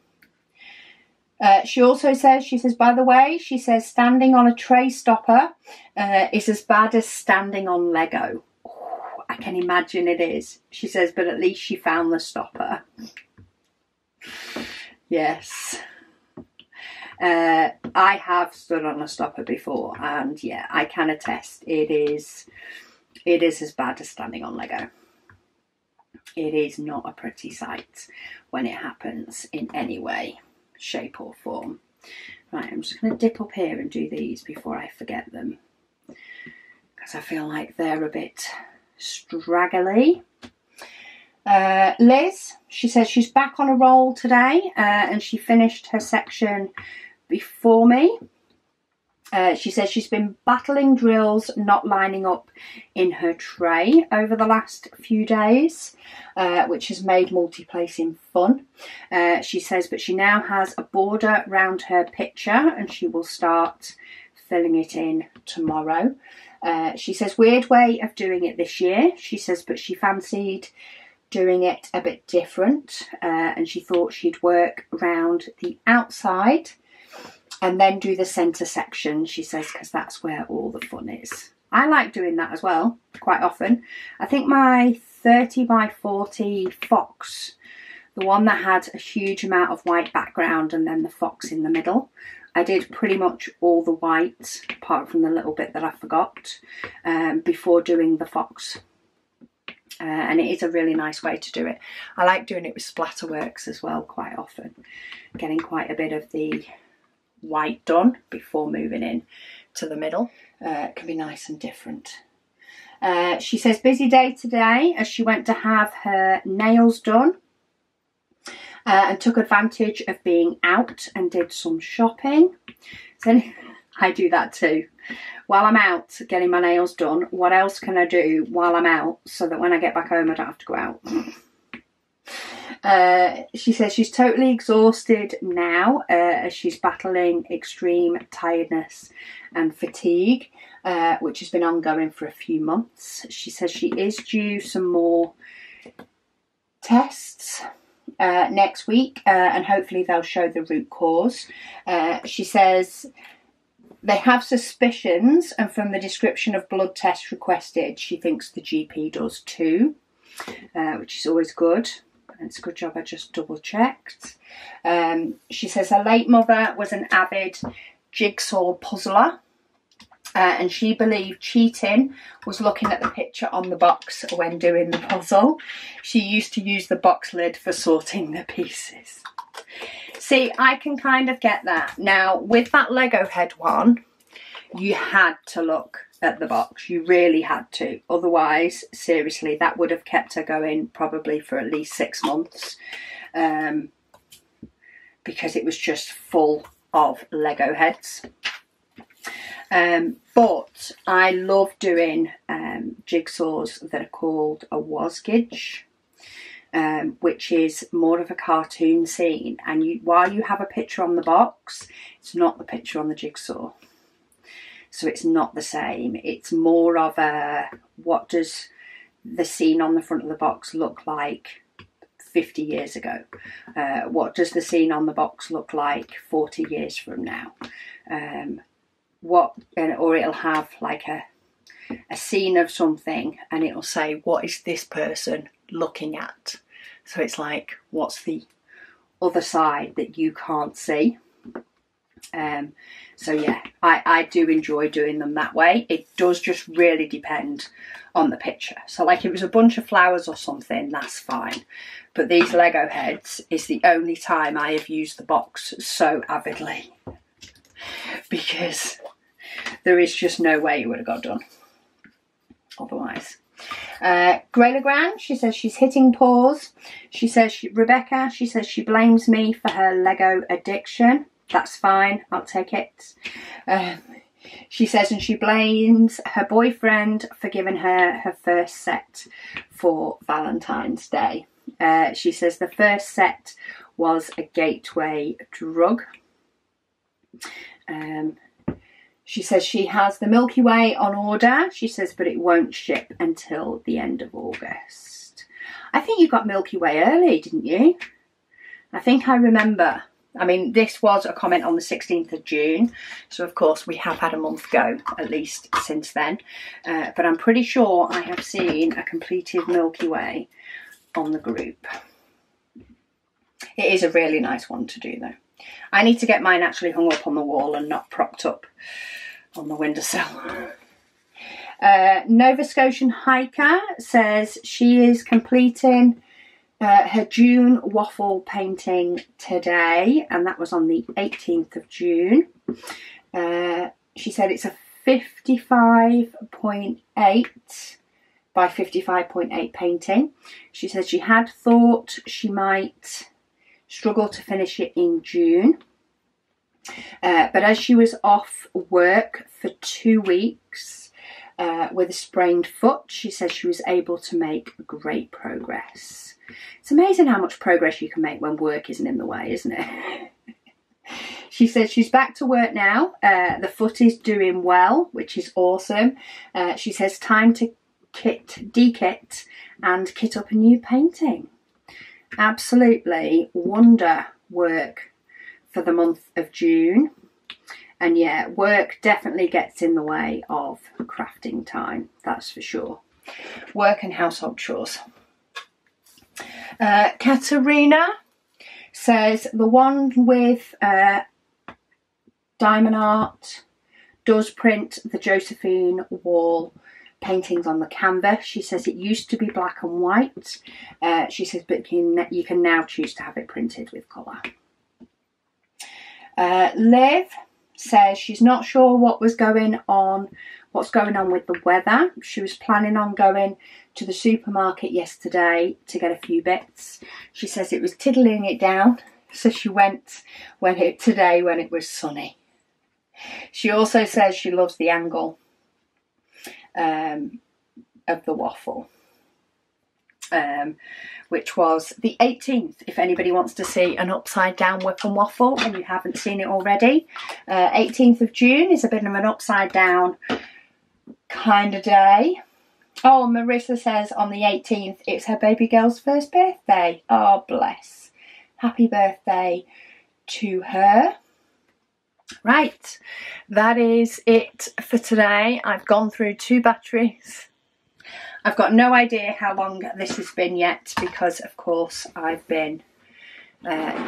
She also says, by the way, she says standing on a tray stopper is as bad as standing on Lego. Oh, I can imagine it is. She says, but at least she found the stopper. Yes. I have stood on a stopper before, and yeah, I can attest it is as bad as standing on Lego. It is not a pretty sight when it happens in any way, shape or form. Right, I'm just going to dip up here and do these before I forget them, because I feel like they're a bit straggly. Liz, she says she's back on a roll today, and she finished her section before me. She says she's been battling drills not lining up in her tray over the last few days, which has made multi-placing fun. She says, but she now has a border round her picture and she will start filling it in tomorrow. She says, weird way of doing it this year. She says, but she fancied doing it a bit different, and she thought she'd work around the outside and then do the centre section, she says, because that's where all the fun is. I like doing that as well, quite often. I think my 30 by 40 fox, the one that had a huge amount of white background and then the fox in the middle, I did pretty much all the white, apart from the little bit that I forgot, before doing the fox. And it is a really nice way to do it. I like doing it with Splatterworks as well quite often, getting quite a bit of the white done before moving in to the middle. It can be nice and different. She says busy day today as she went to have her nails done, and took advantage of being out and did some shopping. So I do that too. While I'm out getting my nails done, what else can I do while I'm out so that when I get back home I don't have to go out? She says she's totally exhausted now, as she's battling extreme tiredness and fatigue, which has been ongoing for a few months. She says she is due some more tests next week, and hopefully they'll show the root cause. She says they have suspicions, and from the description of blood tests requested, she thinks the GP does too, which is always good. It's a good job I just double checked. She says her late mother was an avid jigsaw puzzler, and she believed cheating was looking at the picture on the box when doing the puzzle. She used to use the box lid for sorting the pieces. See, I can kind of get that. Now, with that Lego head one, you had to look at the box. You really had to. Otherwise, seriously, that would have kept her going probably for at least 6 months, because it was just full of Lego heads. But I love doing jigsaws that are called a wasgage. which is more of a cartoon scene, and while you have a picture on the box, it's not the picture on the jigsaw. So it's not the same. It's more of a, what does the scene on the front of the box look like 50 years ago? What does the scene on the box look like 40 years from now? Or it'll have like a scene of something, and it'll say, what is this person looking at? So it's like, what's the other side that you can't see? So yeah, I do enjoy doing them that way. It does just really depend on the picture. So like if it was a bunch of flowers or something, that's fine. But these Lego heads is the only time I have used the box so avidly, because there is just no way it would have got done otherwise. Grey Legrand, she says she's hitting pause. She says, Rebecca, she says she blames me for her Lego addiction. That's fine, I'll take it. She says, and she blames her boyfriend for giving her her first set for Valentine's Day. She says the first set was a gateway drug. She says she has the Milky Way on order. She says, but it won't ship until the end of August. I think you got Milky Way early, didn't you? I think I remember. I mean, this was a comment on the 16th of June. So, of course, we have had a month go, at least since then. But I'm pretty sure I have seen a completed Milky Way on the group. It is a really nice one to do, though. I need to get mine actually hung up on the wall and not propped up on the windowsill. Nova Scotian Hiker says she is completing her June waffle painting today, and that was on the 18th of June. She said it's a 55.8 by 55.8 painting. She said she had thought she might struggle to finish it in June, but as she was off work for 2 weeks with a sprained foot, she says she was able to make great progress. It's amazing how much progress you can make when work isn't in the way, isn't it? She says she's back to work now. The foot is doing well, which is awesome. She says time to de-kit and kit up a new painting. Absolutely wonder work for the month of June. And yeah, work definitely gets in the way of crafting time, that's for sure. Work and household chores. Katerina says the one with Diamond Art does print the Josephine wall paintings on the canvas. She says it used to be black and white. She says, but you can now choose to have it printed with colour. Liv says she's not sure what's going on with the weather. She was planning on going to the supermarket yesterday to get a few bits. She says it was tiddling it down, so she went today when it was sunny. She also says she loves the angle of the waffle, which was the 18th, if anybody wants to see an upside down whip and waffle and you haven't seen it already. 18th of June is a bit of an upside down kind of day. Oh, Marissa says on the 18th it's her baby girl's first birthday. Oh, bless. Happy birthday to her. Right, that is it for today. I've gone through 2 batteries. I've got no idea how long this has been yet because, of course, I've been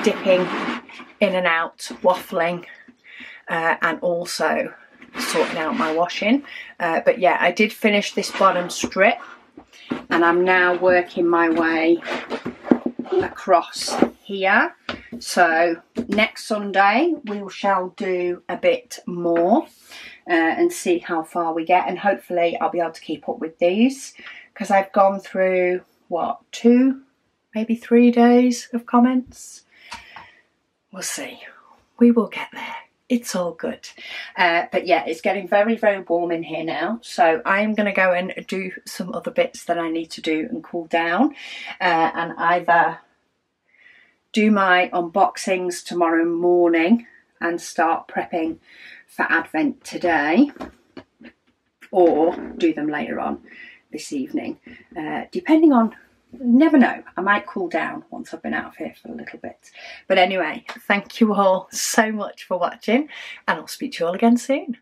dipping in and out, waffling, and also sorting out my washing. But yeah, I did finish this bottom strip and I'm now working my way across here. So next Sunday we shall do a bit more and see how far we get, and hopefully I'll be able to keep up with these because I've gone through what, 2 maybe 3 days of comments. We'll see, we will get there. it's all good. But yeah, it's getting very, very warm in here now. So I'm going to go and do some other bits that I need to do and cool down. And either do my unboxings tomorrow morning and start prepping for Advent today, or do them later on this evening, depending on, never know, I might cool down once I've been out of here for a little bit. But anyway, thank you all so much for watching, and I'll speak to you all again soon.